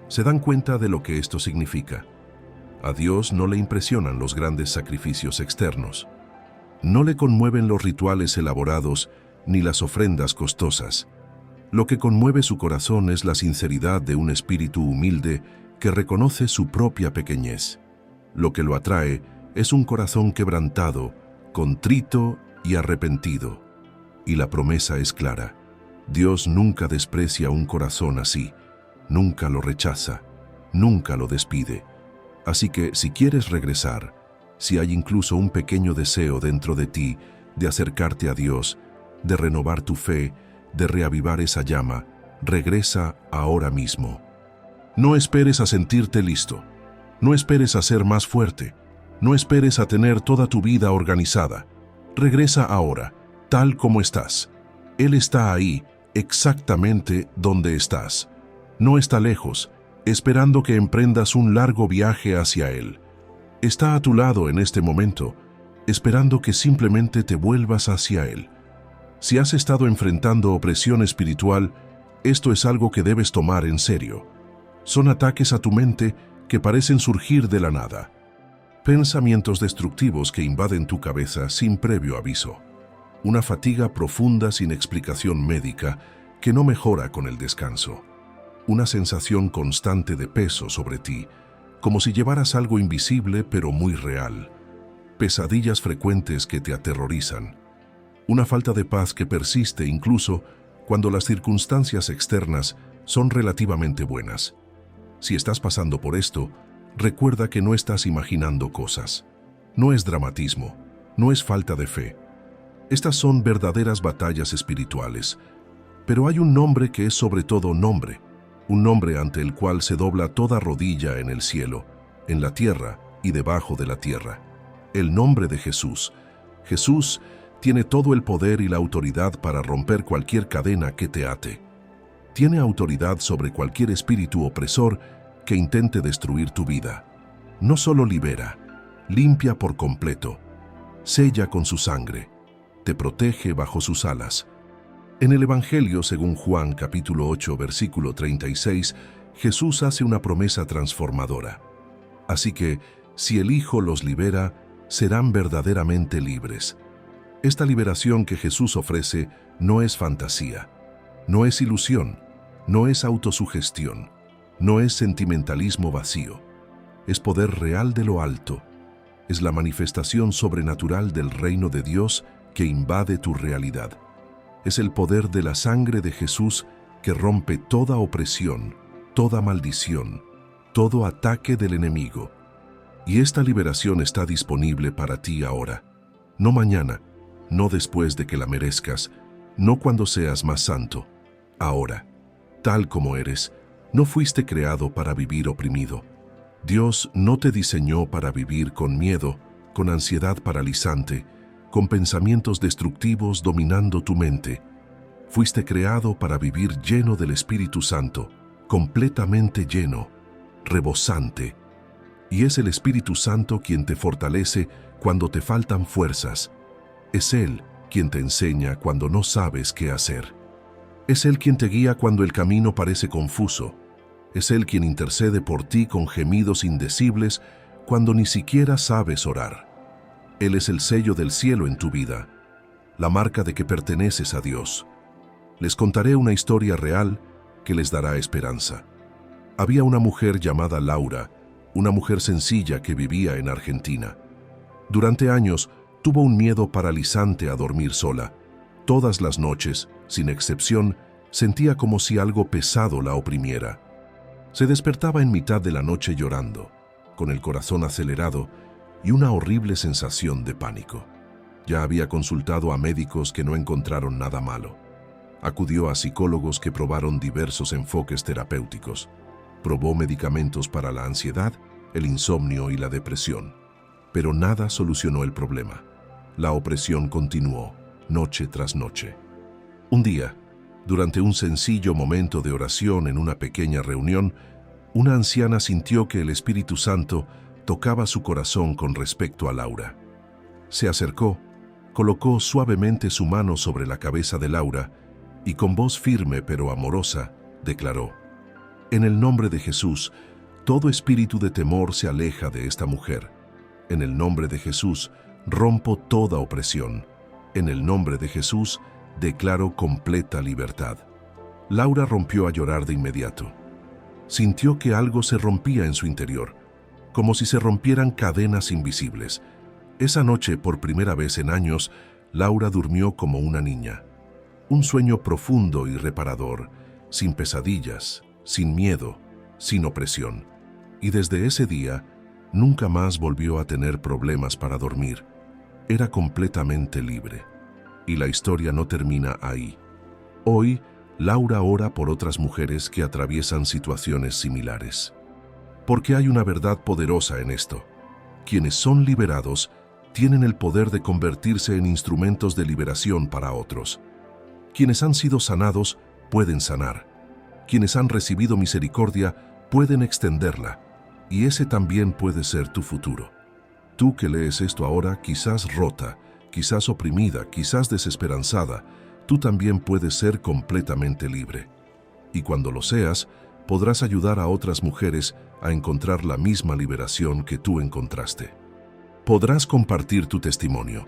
¿Se dan cuenta de lo que esto significa? A Dios no le impresionan los grandes sacrificios externos. No le conmueven los rituales elaborados ni las ofrendas costosas. Lo que conmueve su corazón es la sinceridad de un espíritu humilde que reconoce su propia pequeñez. Lo que lo atrae es un corazón quebrantado, contrito y arrepentido. Y la promesa es clara. Dios nunca desprecia un corazón así, nunca lo rechaza, nunca lo despide. Así que si quieres regresar, si hay incluso un pequeño deseo dentro de ti de acercarte a Dios, de renovar tu fe, de reavivar esa llama, regresa ahora mismo. No esperes a sentirte listo. No esperes a ser más fuerte. No esperes a tener toda tu vida organizada. Regresa ahora, tal como estás. Él está ahí, exactamente donde estás. No está lejos, esperando que emprendas un largo viaje hacia Él. Está a tu lado en este momento, esperando que simplemente te vuelvas hacia Él. Si has estado enfrentando opresión espiritual, esto es algo que debes tomar en serio. Son ataques a tu mente que parecen surgir de la nada. Pensamientos destructivos que invaden tu cabeza sin previo aviso. Una fatiga profunda sin explicación médica que no mejora con el descanso. Una sensación constante de peso sobre ti, como si llevaras algo invisible pero muy real. Pesadillas frecuentes que te aterrorizan. Una falta de paz que persiste incluso cuando las circunstancias externas son relativamente buenas. Si estás pasando por esto, recuerda que no estás imaginando cosas. No es dramatismo, no es falta de fe. Estas son verdaderas batallas espirituales. Pero hay un nombre que es sobre todo nombre, un nombre ante el cual se dobla toda rodilla en el cielo, en la tierra y debajo de la tierra. El nombre de Jesús. Jesús tiene todo el poder y la autoridad para romper cualquier cadena que te ate. Tiene autoridad sobre cualquier espíritu opresor que intente destruir tu vida. No solo libera, limpia por completo, sella con su sangre, te protege bajo sus alas. En el Evangelio, según Juan capítulo 8, versículo 36, Jesús hace una promesa transformadora. Así que, si el Hijo los libera, serán verdaderamente libres. Esta liberación que Jesús ofrece no es fantasía, no es ilusión, no es autosugestión, no es sentimentalismo vacío. Es poder real de lo alto. Es la manifestación sobrenatural del reino de Dios que invade tu realidad. Es el poder de la sangre de Jesús que rompe toda opresión, toda maldición, todo ataque del enemigo. Y esta liberación está disponible para ti ahora. No mañana, no después de que la merezcas, no cuando seas más santo. Ahora, tal como eres, no fuiste creado para vivir oprimido. Dios no te diseñó para vivir con miedo, con ansiedad paralizante, con pensamientos destructivos dominando tu mente. Fuiste creado para vivir lleno del Espíritu Santo, completamente lleno, rebosante. Y es el Espíritu Santo quien te fortalece cuando te faltan fuerzas. Es Él quien te enseña cuando no sabes qué hacer. Es Él quien te guía cuando el camino parece confuso. Es Él quien intercede por ti con gemidos indecibles cuando ni siquiera sabes orar. Él es el sello del cielo en tu vida, la marca de que perteneces a Dios. Les contaré una historia real que les dará esperanza. Había una mujer llamada Laura, una mujer sencilla que vivía en Argentina. Durante años tuvo un miedo paralizante a dormir sola. Todas las noches, sin excepción, sentía como si algo pesado la oprimiera. Se despertaba en mitad de la noche llorando, con el corazón acelerado y una horrible sensación de pánico. Ya había consultado a médicos que no encontraron nada malo. Acudió a psicólogos que probaron diversos enfoques terapéuticos. Probó medicamentos para la ansiedad, el insomnio y la depresión. Pero nada solucionó el problema. La opresión continuó, noche tras noche. Un día, durante un sencillo momento de oración en una pequeña reunión, una anciana sintió que el Espíritu Santo tocaba su corazón con respecto a Laura. Se acercó, colocó suavemente su mano sobre la cabeza de Laura y con voz firme pero amorosa declaró: «En el nombre de Jesús, todo espíritu de temor se aleja de esta mujer. En el nombre de Jesús, rompo toda opresión. En el nombre de Jesús, declaro completa libertad». Laura rompió a llorar de inmediato. Sintió que algo se rompía en su interior, como si se rompieran cadenas invisibles. Esa noche, por primera vez en años, Laura durmió como una niña. Un sueño profundo y reparador, sin pesadillas, sin miedo, sin opresión. Y desde ese día, nunca más volvió a tener problemas para dormir. Era completamente libre. Y la historia no termina ahí. Hoy, Laura ora por otras mujeres que atraviesan situaciones similares. Porque hay una verdad poderosa en esto. Quienes son liberados tienen el poder de convertirse en instrumentos de liberación para otros. Quienes han sido sanados pueden sanar. Quienes han recibido misericordia pueden extenderla. Y ese también puede ser tu futuro. Tú que lees esto ahora, quizás rota, quizás oprimida, quizás desesperanzada, tú también puedes ser completamente libre. Y cuando lo seas, podrás ayudar a otras mujeres a encontrar la misma liberación que tú encontraste. Podrás compartir tu testimonio.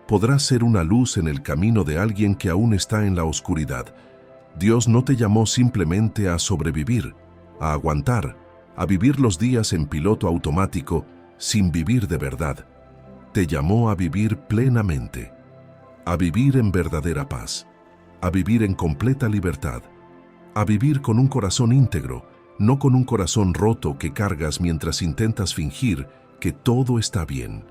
Podrás ser una luz en el camino de alguien que aún está en la oscuridad. Dios no te llamó simplemente a sobrevivir, a aguantar, a vivir los días en piloto automático sin vivir de verdad. Te llamó a vivir plenamente, a vivir en verdadera paz, a vivir en completa libertad, a vivir con un corazón íntegro, no con un corazón roto que cargas mientras intentas fingir que todo está bien.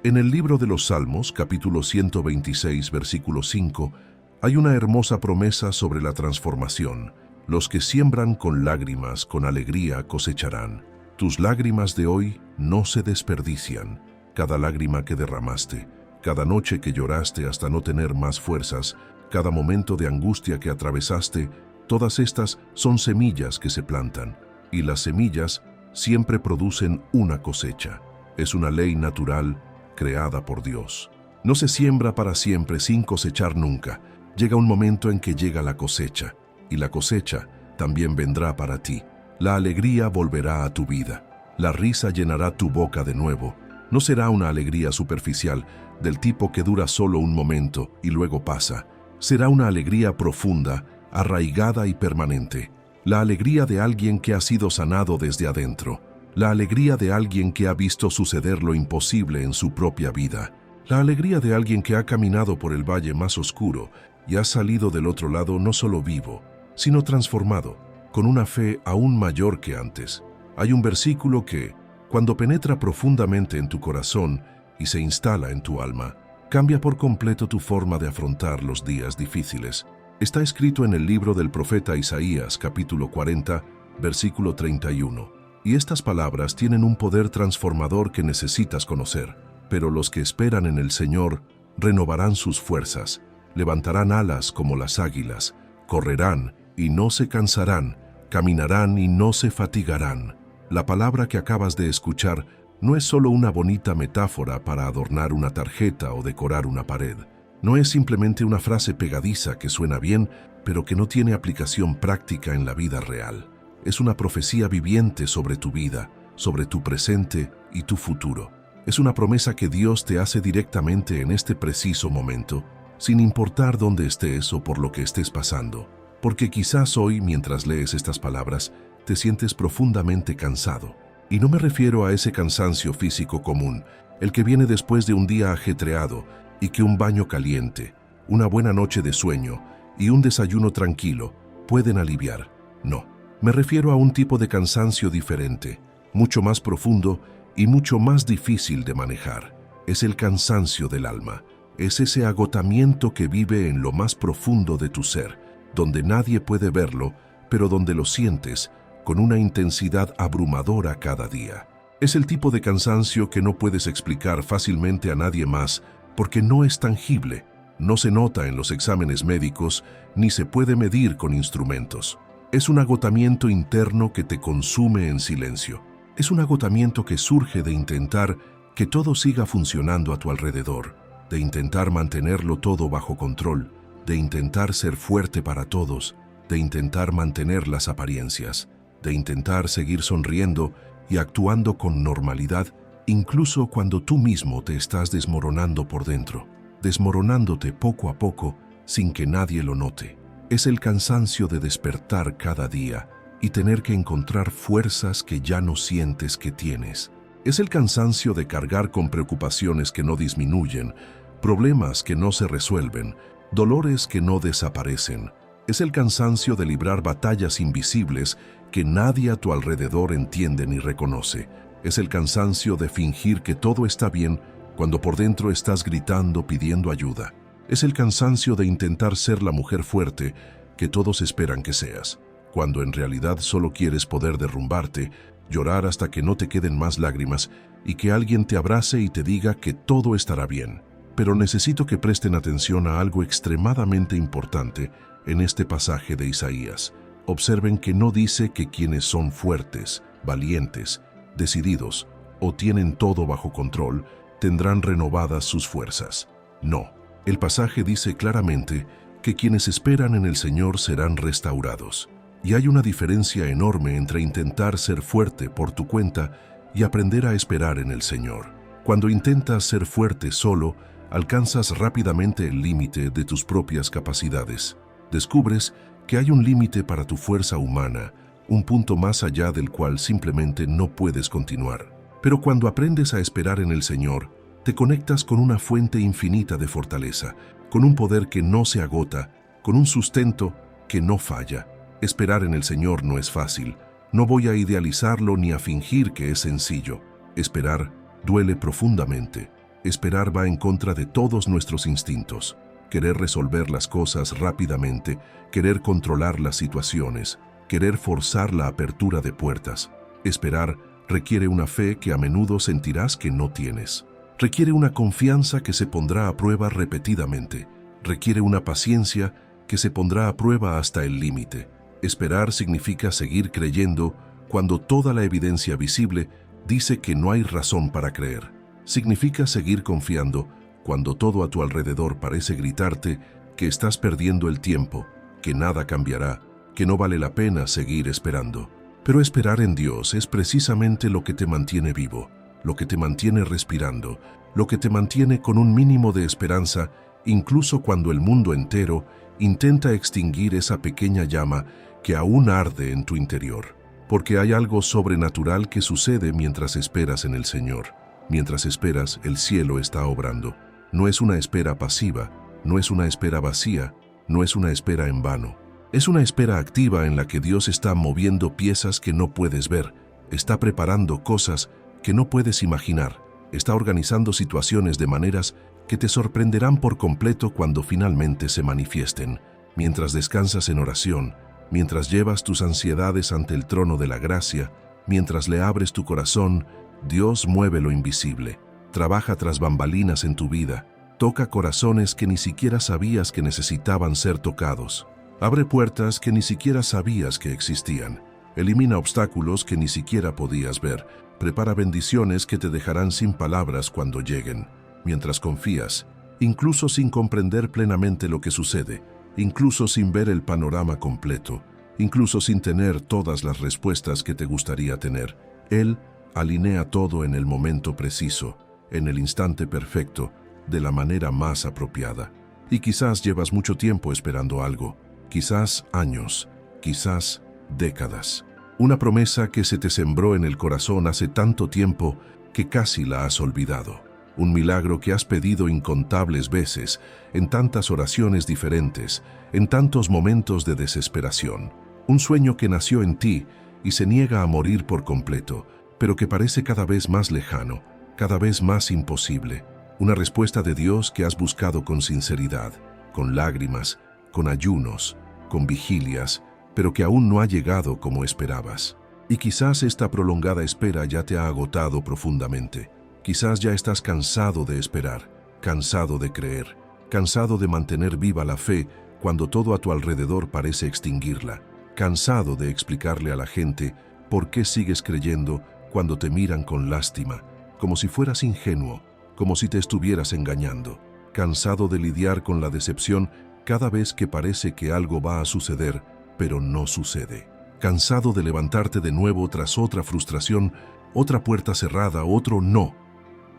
En el libro de los Salmos, capítulo 126, versículo 5, hay una hermosa promesa sobre la transformación. Los que siembran con lágrimas, con alegría cosecharán. Tus lágrimas de hoy no se desperdician. Cada lágrima que derramaste, cada noche que lloraste hasta no tener más fuerzas, cada momento de angustia que atravesaste, todas estas son semillas que se plantan. Y las semillas siempre producen una cosecha. Es una ley natural creada por Dios. No se siembra para siempre sin cosechar nunca. Llega un momento en que llega la cosecha. Y la cosecha también vendrá para ti. La alegría volverá a tu vida. La risa llenará tu boca de nuevo. No será una alegría superficial, del tipo que dura solo un momento y luego pasa. Será una alegría profunda, arraigada y permanente. La alegría de alguien que ha sido sanado desde adentro. La alegría de alguien que ha visto suceder lo imposible en su propia vida. La alegría de alguien que ha caminado por el valle más oscuro y has salido del otro lado no solo vivo, sino transformado, con una fe aún mayor que antes. Hay un versículo que, cuando penetra profundamente en tu corazón y se instala en tu alma, cambia por completo tu forma de afrontar los días difíciles. Está escrito en el libro del profeta Isaías, capítulo 40, versículo 31. Y estas palabras tienen un poder transformador que necesitas conocer. Pero los que esperan en el Señor renovarán sus fuerzas, levantarán alas como las águilas, correrán y no se cansarán, caminarán y no se fatigarán. La palabra que acabas de escuchar no es solo una bonita metáfora para adornar una tarjeta o decorar una pared. No es simplemente una frase pegadiza que suena bien, pero que no tiene aplicación práctica en la vida real. Es una profecía viviente sobre tu vida, sobre tu presente y tu futuro. Es una promesa que Dios te hace directamente en este preciso momento, sin importar dónde estés o por lo que estés pasando. Porque quizás hoy, mientras lees estas palabras, te sientes profundamente cansado. Y no me refiero a ese cansancio físico común, el que viene después de un día ajetreado y que un baño caliente, una buena noche de sueño y un desayuno tranquilo pueden aliviar. No. Me refiero a un tipo de cansancio diferente, mucho más profundo y mucho más difícil de manejar. Es el cansancio del alma. Es ese agotamiento que vive en lo más profundo de tu ser, donde nadie puede verlo, pero donde lo sientes con una intensidad abrumadora cada día. Es el tipo de cansancio que no puedes explicar fácilmente a nadie más porque no es tangible, no se nota en los exámenes médicos ni se puede medir con instrumentos. Es un agotamiento interno que te consume en silencio. Es un agotamiento que surge de intentar que todo siga funcionando a tu alrededor, de intentar mantenerlo todo bajo control, de intentar ser fuerte para todos, de intentar mantener las apariencias, de intentar seguir sonriendo y actuando con normalidad, incluso cuando tú mismo te estás desmoronando por dentro, desmoronándote poco a poco sin que nadie lo note. Es el cansancio de despertar cada día y tener que encontrar fuerzas que ya no sientes que tienes. Es el cansancio de cargar con preocupaciones que no disminuyen, problemas que no se resuelven, dolores que no desaparecen. Es el cansancio de librar batallas invisibles que nadie a tu alrededor entiende ni reconoce. Es el cansancio de fingir que todo está bien cuando por dentro estás gritando pidiendo ayuda. Es el cansancio de intentar ser la mujer fuerte que todos esperan que seas, cuando en realidad solo quieres poder derrumbarte, llorar hasta que no te queden más lágrimas y que alguien te abrace y te diga que todo estará bien. Pero necesito que presten atención a algo extremadamente importante en este pasaje de Isaías. Observen que no dice que quienes son fuertes, valientes, decididos o tienen todo bajo control tendrán renovadas sus fuerzas. No. El pasaje dice claramente que quienes esperan en el Señor serán restaurados. Y hay una diferencia enorme entre intentar ser fuerte por tu cuenta y aprender a esperar en el Señor. Cuando intentas ser fuerte solo, alcanzas rápidamente el límite de tus propias capacidades. Descubres que hay un límite para tu fuerza humana, un punto más allá del cual simplemente no puedes continuar. Pero cuando aprendes a esperar en el Señor, te conectas con una fuente infinita de fortaleza, con un poder que no se agota, con un sustento que no falla. Esperar en el Señor no es fácil. No voy a idealizarlo ni a fingir que es sencillo. Esperar duele profundamente. Esperar va en contra de todos nuestros instintos. Querer resolver las cosas rápidamente, querer controlar las situaciones, querer forzar la apertura de puertas. Esperar requiere una fe que a menudo sentirás que no tienes. Requiere una confianza que se pondrá a prueba repetidamente. Requiere una paciencia que se pondrá a prueba hasta el límite. Esperar significa seguir creyendo cuando toda la evidencia visible dice que no hay razón para creer. Significa seguir confiando cuando todo a tu alrededor parece gritarte que estás perdiendo el tiempo, que nada cambiará, que no vale la pena seguir esperando. Pero esperar en Dios es precisamente lo que te mantiene vivo, lo que te mantiene respirando, lo que te mantiene con un mínimo de esperanza, incluso cuando el mundo entero intenta extinguir esa pequeña llama que aún arde en tu interior. Porque hay algo sobrenatural que sucede mientras esperas en el Señor. Mientras esperas, el cielo está obrando. No es una espera pasiva, no es una espera vacía, No es una espera en vano. Es una espera activa en la que Dios está moviendo piezas que no puedes ver, está preparando cosas que no puedes imaginar, está organizando situaciones de maneras que te sorprenderán por completo cuando finalmente se manifiesten. Mientras descansas en oración, mientras llevas tus ansiedades ante el trono de la gracia, mientras le abres tu corazón, Dios mueve lo invisible, trabaja tras bambalinas en tu vida, toca corazones que ni siquiera sabías que necesitaban ser tocados. Abre puertas que ni siquiera sabías que existían. Elimina obstáculos que ni siquiera podías ver. Prepara bendiciones que te dejarán sin palabras cuando lleguen. Mientras confías, incluso sin comprender plenamente lo que sucede, incluso sin ver el panorama completo, incluso sin tener todas las respuestas que te gustaría tener, Él alinea todo en el momento preciso, en el instante perfecto, de la manera más apropiada. Y quizás llevas mucho tiempo esperando algo, quizás años, quizás décadas. Una promesa que se te sembró en el corazón hace tanto tiempo que casi la has olvidado. Un milagro que has pedido incontables veces, en tantas oraciones diferentes, en tantos momentos de desesperación. Un sueño que nació en ti y se niega a morir por completo, pero que parece cada vez más lejano, cada vez más imposible. Una respuesta de Dios que has buscado con sinceridad, con lágrimas, con ayunos, con vigilias, pero que aún no ha llegado como esperabas. Y quizás esta prolongada espera ya te ha agotado profundamente. Quizás ya estás cansado de esperar, cansado de creer, cansado de mantener viva la fe cuando todo a tu alrededor parece extinguirla, cansado de explicarle a la gente por qué sigues creyendo cuando te miran con lástima, como si fueras ingenuo, como si te estuvieras engañando, cansado de lidiar con la decepción cada vez que parece que algo va a suceder, pero no sucede, cansado de levantarte de nuevo tras otra frustración, otra puerta cerrada, otro no.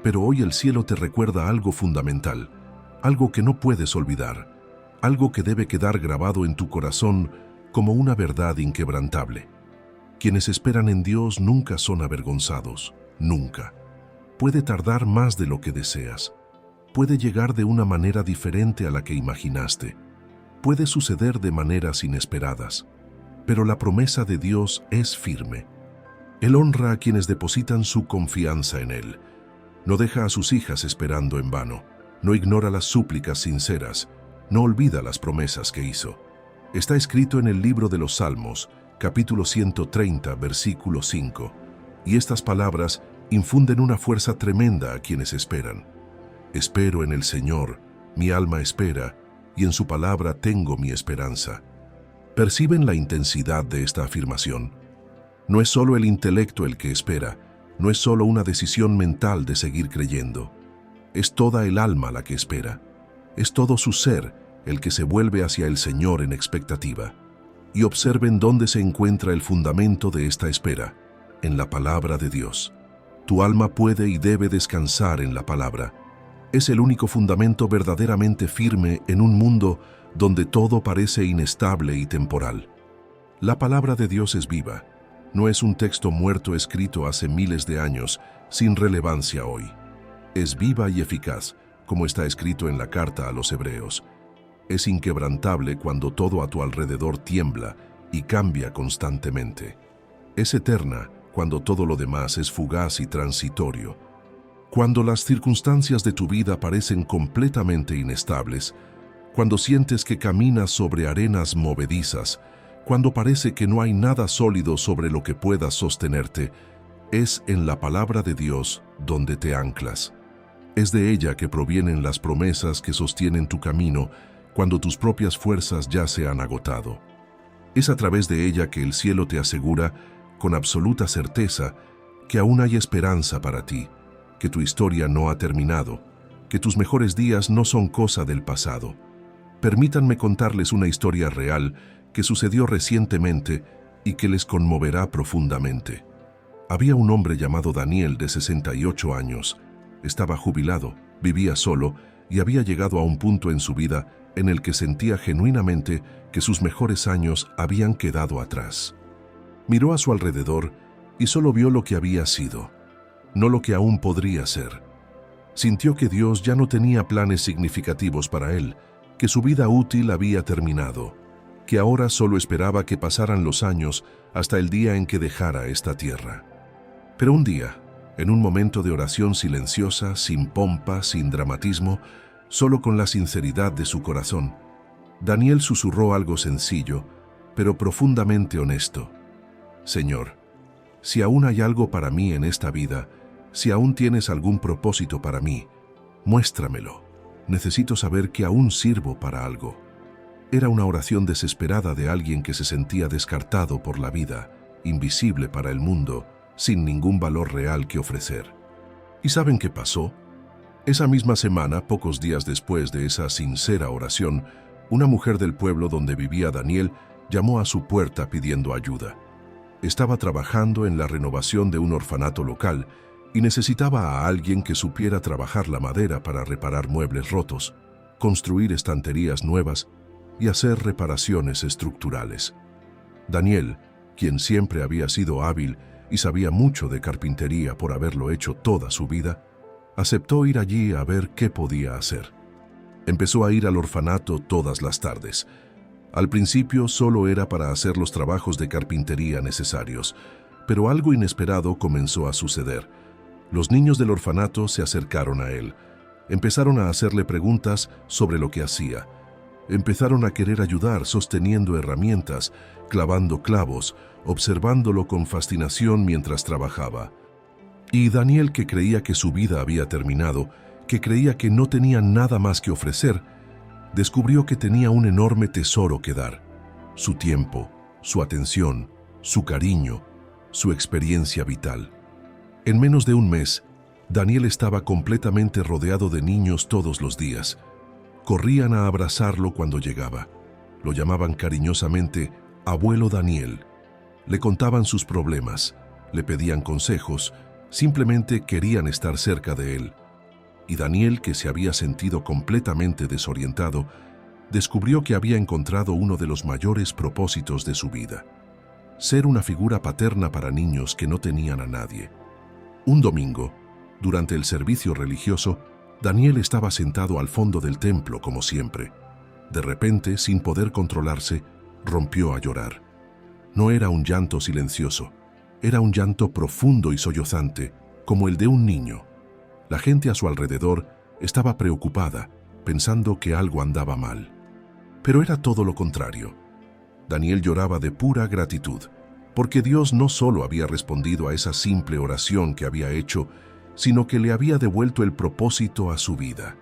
Pero hoy el cielo te recuerda algo fundamental, algo que no puedes olvidar, algo que debe quedar grabado en tu corazón como una verdad inquebrantable. Quienes esperan en Dios nunca son avergonzados, nunca. Puede tardar más de lo que deseas, puede llegar de una manera diferente a la que imaginaste, puede suceder de maneras inesperadas, pero la promesa de Dios es firme. Él honra a quienes depositan su confianza en Él. No deja a sus hijas esperando en vano, no ignora las súplicas sinceras, no olvida las promesas que hizo. Está escrito en el libro de los Salmos, capítulo 130, versículo 5, y estas palabras infunden una fuerza tremenda a quienes esperan. Espero en el Señor, mi alma espera, y en su palabra tengo mi esperanza. ¿Perciben la intensidad de esta afirmación? No es solo el intelecto el que espera, no es solo una decisión mental de seguir creyendo. Es toda el alma la que espera. Es todo su ser el que se vuelve hacia el Señor en expectativa. Y observen dónde se encuentra el fundamento de esta espera, en la palabra de Dios. Tu alma puede y debe descansar en la palabra. Es el único fundamento verdaderamente firme en un mundo donde todo parece inestable y temporal. La palabra de Dios es viva. No es un texto muerto escrito hace miles de años, sin relevancia hoy. Es viva y eficaz, como está escrito en la carta a los Hebreos. Es inquebrantable cuando todo a tu alrededor tiembla y cambia constantemente. Es eterna cuando todo lo demás es fugaz y transitorio. Cuando las circunstancias de tu vida parecen completamente inestables, cuando sientes que caminas sobre arenas movedizas, cuando parece que no hay nada sólido sobre lo que puedas sostenerte, es en la palabra de Dios donde te anclas. Es de ella que provienen las promesas que sostienen tu camino cuando tus propias fuerzas ya se han agotado. Es a través de ella que el cielo te asegura, con absoluta certeza, que aún hay esperanza para ti, que tu historia no ha terminado, que tus mejores días no son cosa del pasado. Permítanme contarles una historia real que sucedió recientemente y que les conmoverá profundamente. Había un hombre llamado Daniel de 68 años. Estaba jubilado, vivía solo y había llegado a un punto en su vida en el que sentía genuinamente que sus mejores años habían quedado atrás. Miró a su alrededor y solo vio lo que había sido, no lo que aún podría ser. Sintió que Dios ya no tenía planes significativos para él, que su vida útil había terminado, que ahora solo esperaba que pasaran los años hasta el día en que dejara esta tierra. Pero un día, en un momento de oración silenciosa, sin pompa, sin dramatismo, solo con la sinceridad de su corazón, Daniel susurró algo sencillo, pero profundamente honesto. Señor, si aún hay algo para mí en esta vida, si aún tienes algún propósito para mí, muéstramelo. Necesito saber que aún sirvo para algo. Era una oración desesperada de alguien que se sentía descartado por la vida, invisible para el mundo, sin ningún valor real que ofrecer. ¿Y saben qué pasó? Esa misma semana, pocos días después de esa sincera oración, una mujer del pueblo donde vivía Daniel llamó a su puerta pidiendo ayuda. Estaba trabajando en la renovación de un orfanato local y necesitaba a alguien que supiera trabajar la madera para reparar muebles rotos, construir estanterías nuevas y hacer reparaciones estructurales. Daniel, quien siempre había sido hábil y sabía mucho de carpintería por haberlo hecho toda su vida, aceptó ir allí a ver qué podía hacer. Empezó a ir al orfanato todas las tardes. Al principio solo era para hacer los trabajos de carpintería necesarios, pero algo inesperado comenzó a suceder. Los niños del orfanato se acercaron a él. Empezaron a hacerle preguntas sobre lo que hacía. Empezaron a querer ayudar sosteniendo herramientas, clavando clavos, observándolo con fascinación mientras trabajaba. Y Daniel, que creía que su vida había terminado, que creía que no tenía nada más que ofrecer, descubrió que tenía un enorme tesoro que dar: su tiempo, su atención, su cariño, su experiencia vital. En menos de un mes, Daniel estaba completamente rodeado de niños todos los días. Corrían a abrazarlo cuando llegaba. Lo llamaban cariñosamente Abuelo Daniel. Le contaban sus problemas, le pedían consejos, simplemente querían estar cerca de él. Y Daniel, que se había sentido completamente desorientado, descubrió que había encontrado uno de los mayores propósitos de su vida: ser una figura paterna para niños que no tenían a nadie. Un domingo, durante el servicio religioso, Daniel estaba sentado al fondo del templo como siempre. De repente, sin poder controlarse, rompió a llorar. No era un llanto silencioso, era un llanto profundo y sollozante, como el de un niño. La gente a su alrededor estaba preocupada, pensando que algo andaba mal. Pero era todo lo contrario. Daniel lloraba de pura gratitud, porque Dios no solo había respondido a esa simple oración que había hecho, sino que le había devuelto el propósito a su vida.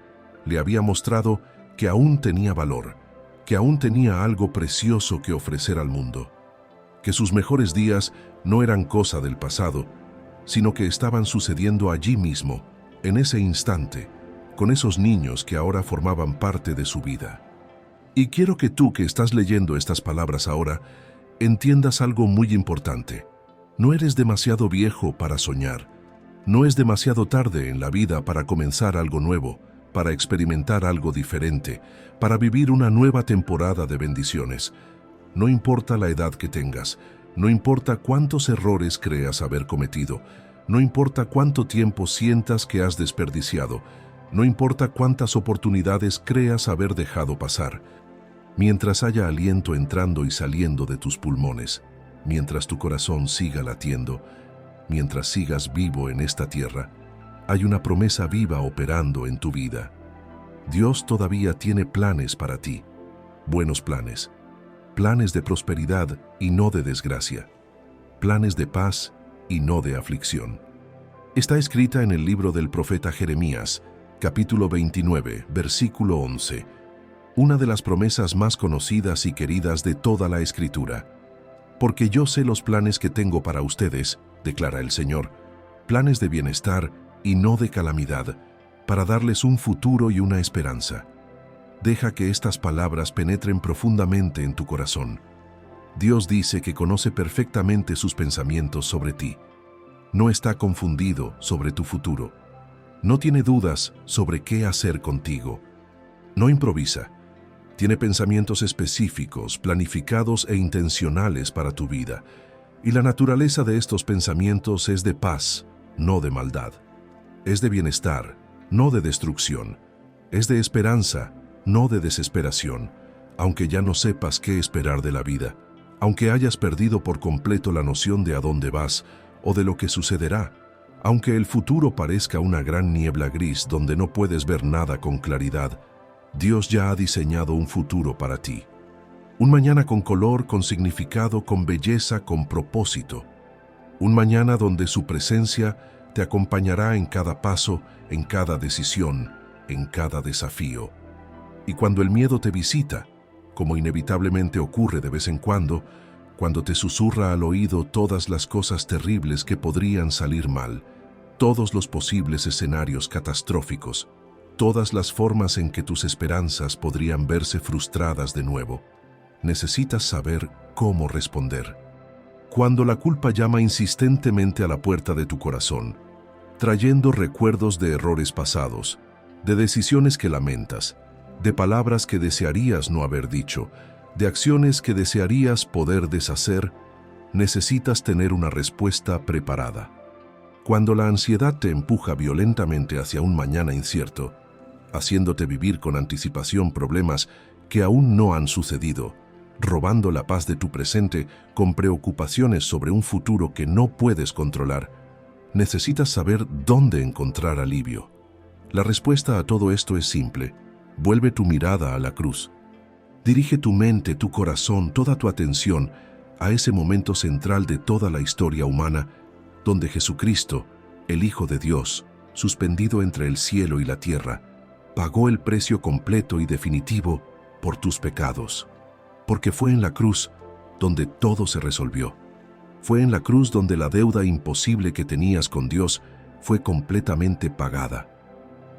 Le había mostrado que aún tenía valor, que aún tenía algo precioso que ofrecer al mundo, que sus mejores días no eran cosa del pasado, sino que estaban sucediendo allí mismo, en ese instante, con esos niños que ahora formaban parte de su vida. Y quiero que tú, que estás leyendo estas palabras ahora, entiendas algo muy importante. No eres demasiado viejo para soñar. No es demasiado tarde en la vida para comenzar algo nuevo, para experimentar algo diferente, para vivir una nueva temporada de bendiciones. No importa la edad que tengas, no importa cuántos errores creas haber cometido, no importa cuánto tiempo sientas que has desperdiciado, no importa cuántas oportunidades creas haber dejado pasar. Mientras haya aliento entrando y saliendo de tus pulmones, mientras tu corazón siga latiendo, mientras sigas vivo en esta tierra, hay una promesa viva operando en tu vida. Dios todavía tiene planes para ti, buenos planes, planes de prosperidad y no de desgracia, planes de paz y no de aflicción. Está escrita en el libro del profeta Jeremías, capítulo 29, versículo 11, una de las promesas más conocidas y queridas de toda la Escritura. Porque yo sé los planes que tengo para ustedes, declara el Señor, planes de bienestar y no de calamidad, para darles un futuro y una esperanza. Deja que estas palabras penetren profundamente en tu corazón. Dios dice que conoce perfectamente sus pensamientos sobre ti. No está confundido sobre tu futuro. No tiene dudas sobre qué hacer contigo. No improvisa. Tiene pensamientos específicos, planificados e intencionales para tu vida. Y la naturaleza de estos pensamientos es de paz, no de maldad. Es de bienestar, no de destrucción. Es de esperanza, no de desesperación, aunque ya no sepas qué esperar de la vida, aunque hayas perdido por completo la noción de a dónde vas o de lo que sucederá, aunque el futuro parezca una gran niebla gris donde no puedes ver nada con claridad. Dios ya ha diseñado un futuro para ti. Un mañana con color, con significado, con belleza, con propósito. Un mañana donde su presencia te acompañará en cada paso, en cada decisión, en cada desafío. Y cuando el miedo te visita, como inevitablemente ocurre de vez en cuando te susurra al oído todas las cosas terribles que podrían salir mal, todos los posibles escenarios catastróficos, todas las formas en que tus esperanzas podrían verse frustradas de nuevo, necesitas saber cómo responder. Cuando la culpa llama insistentemente a la puerta de tu corazón, trayendo recuerdos de errores pasados, de decisiones que lamentas, de palabras que desearías no haber dicho, de acciones que desearías poder deshacer, necesitas tener una respuesta preparada. Cuando la ansiedad te empuja violentamente hacia un mañana incierto, haciéndote vivir con anticipación problemas que aún no han sucedido, robando la paz de tu presente con preocupaciones sobre un futuro que no puedes controlar, necesitas saber dónde encontrar alivio. La respuesta a todo esto es simple. Vuelve tu mirada a la cruz. Dirige tu mente, tu corazón, toda tu atención a ese momento central de toda la historia humana, donde Jesucristo, el Hijo de Dios, suspendido entre el cielo y la tierra, pagó el precio completo y definitivo por tus pecados. Porque fue en la cruz donde todo se resolvió. Fue en la cruz donde la deuda imposible que tenías con Dios fue completamente pagada.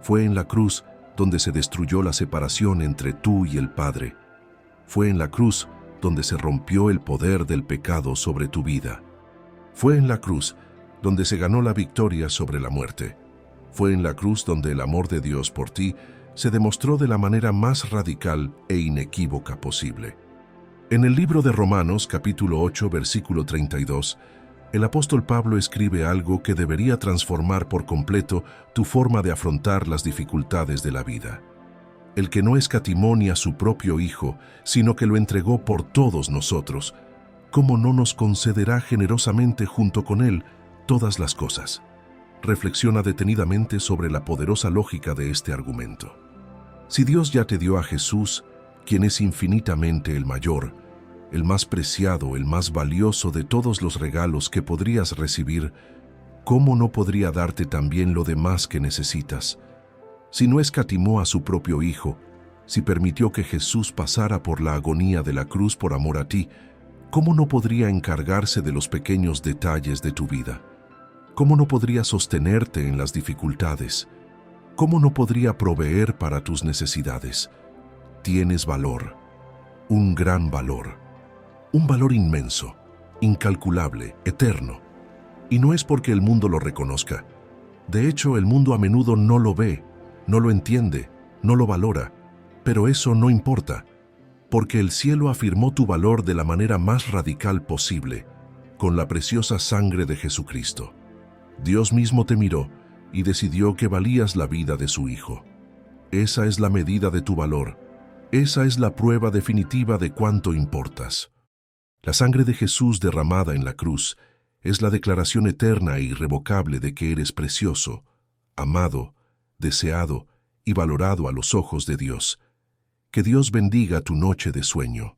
Fue en la cruz donde se destruyó la separación entre tú y el Padre. Fue en la cruz donde se rompió el poder del pecado sobre tu vida. Fue en la cruz donde se ganó la victoria sobre la muerte. Fue en la cruz donde el amor de Dios por ti se demostró de la manera más radical e inequívoca posible. En el libro de Romanos, capítulo 8, versículo 32, el apóstol Pablo escribe algo que debería transformar por completo tu forma de afrontar las dificultades de la vida. El que no escatimó ni a su propio Hijo, sino que lo entregó por todos nosotros, ¿cómo no nos concederá generosamente junto con Él todas las cosas? Reflexiona detenidamente sobre la poderosa lógica de este argumento. Si Dios ya te dio a Jesús, quien es infinitamente el mayor, el más preciado, el más valioso de todos los regalos que podrías recibir, ¿cómo no podría darte también lo demás que necesitas? Si no escatimó a su propio Hijo, si permitió que Jesús pasara por la agonía de la cruz por amor a ti, ¿cómo no podría encargarse de los pequeños detalles de tu vida? ¿Cómo no podría sostenerte en las dificultades? ¿Cómo no podría proveer para tus necesidades? Tienes valor, un gran valor. Un valor inmenso, incalculable, eterno. Y no es porque el mundo lo reconozca. De hecho, el mundo a menudo no lo ve, no lo entiende, no lo valora. Pero eso no importa, porque el cielo afirmó tu valor de la manera más radical posible, con la preciosa sangre de Jesucristo. Dios mismo te miró y decidió que valías la vida de su Hijo. Esa es la medida de tu valor. Esa es la prueba definitiva de cuánto importas. La sangre de Jesús derramada en la cruz es la declaración eterna e irrevocable de que eres precioso, amado, deseado y valorado a los ojos de Dios. Que Dios bendiga tu noche de sueño.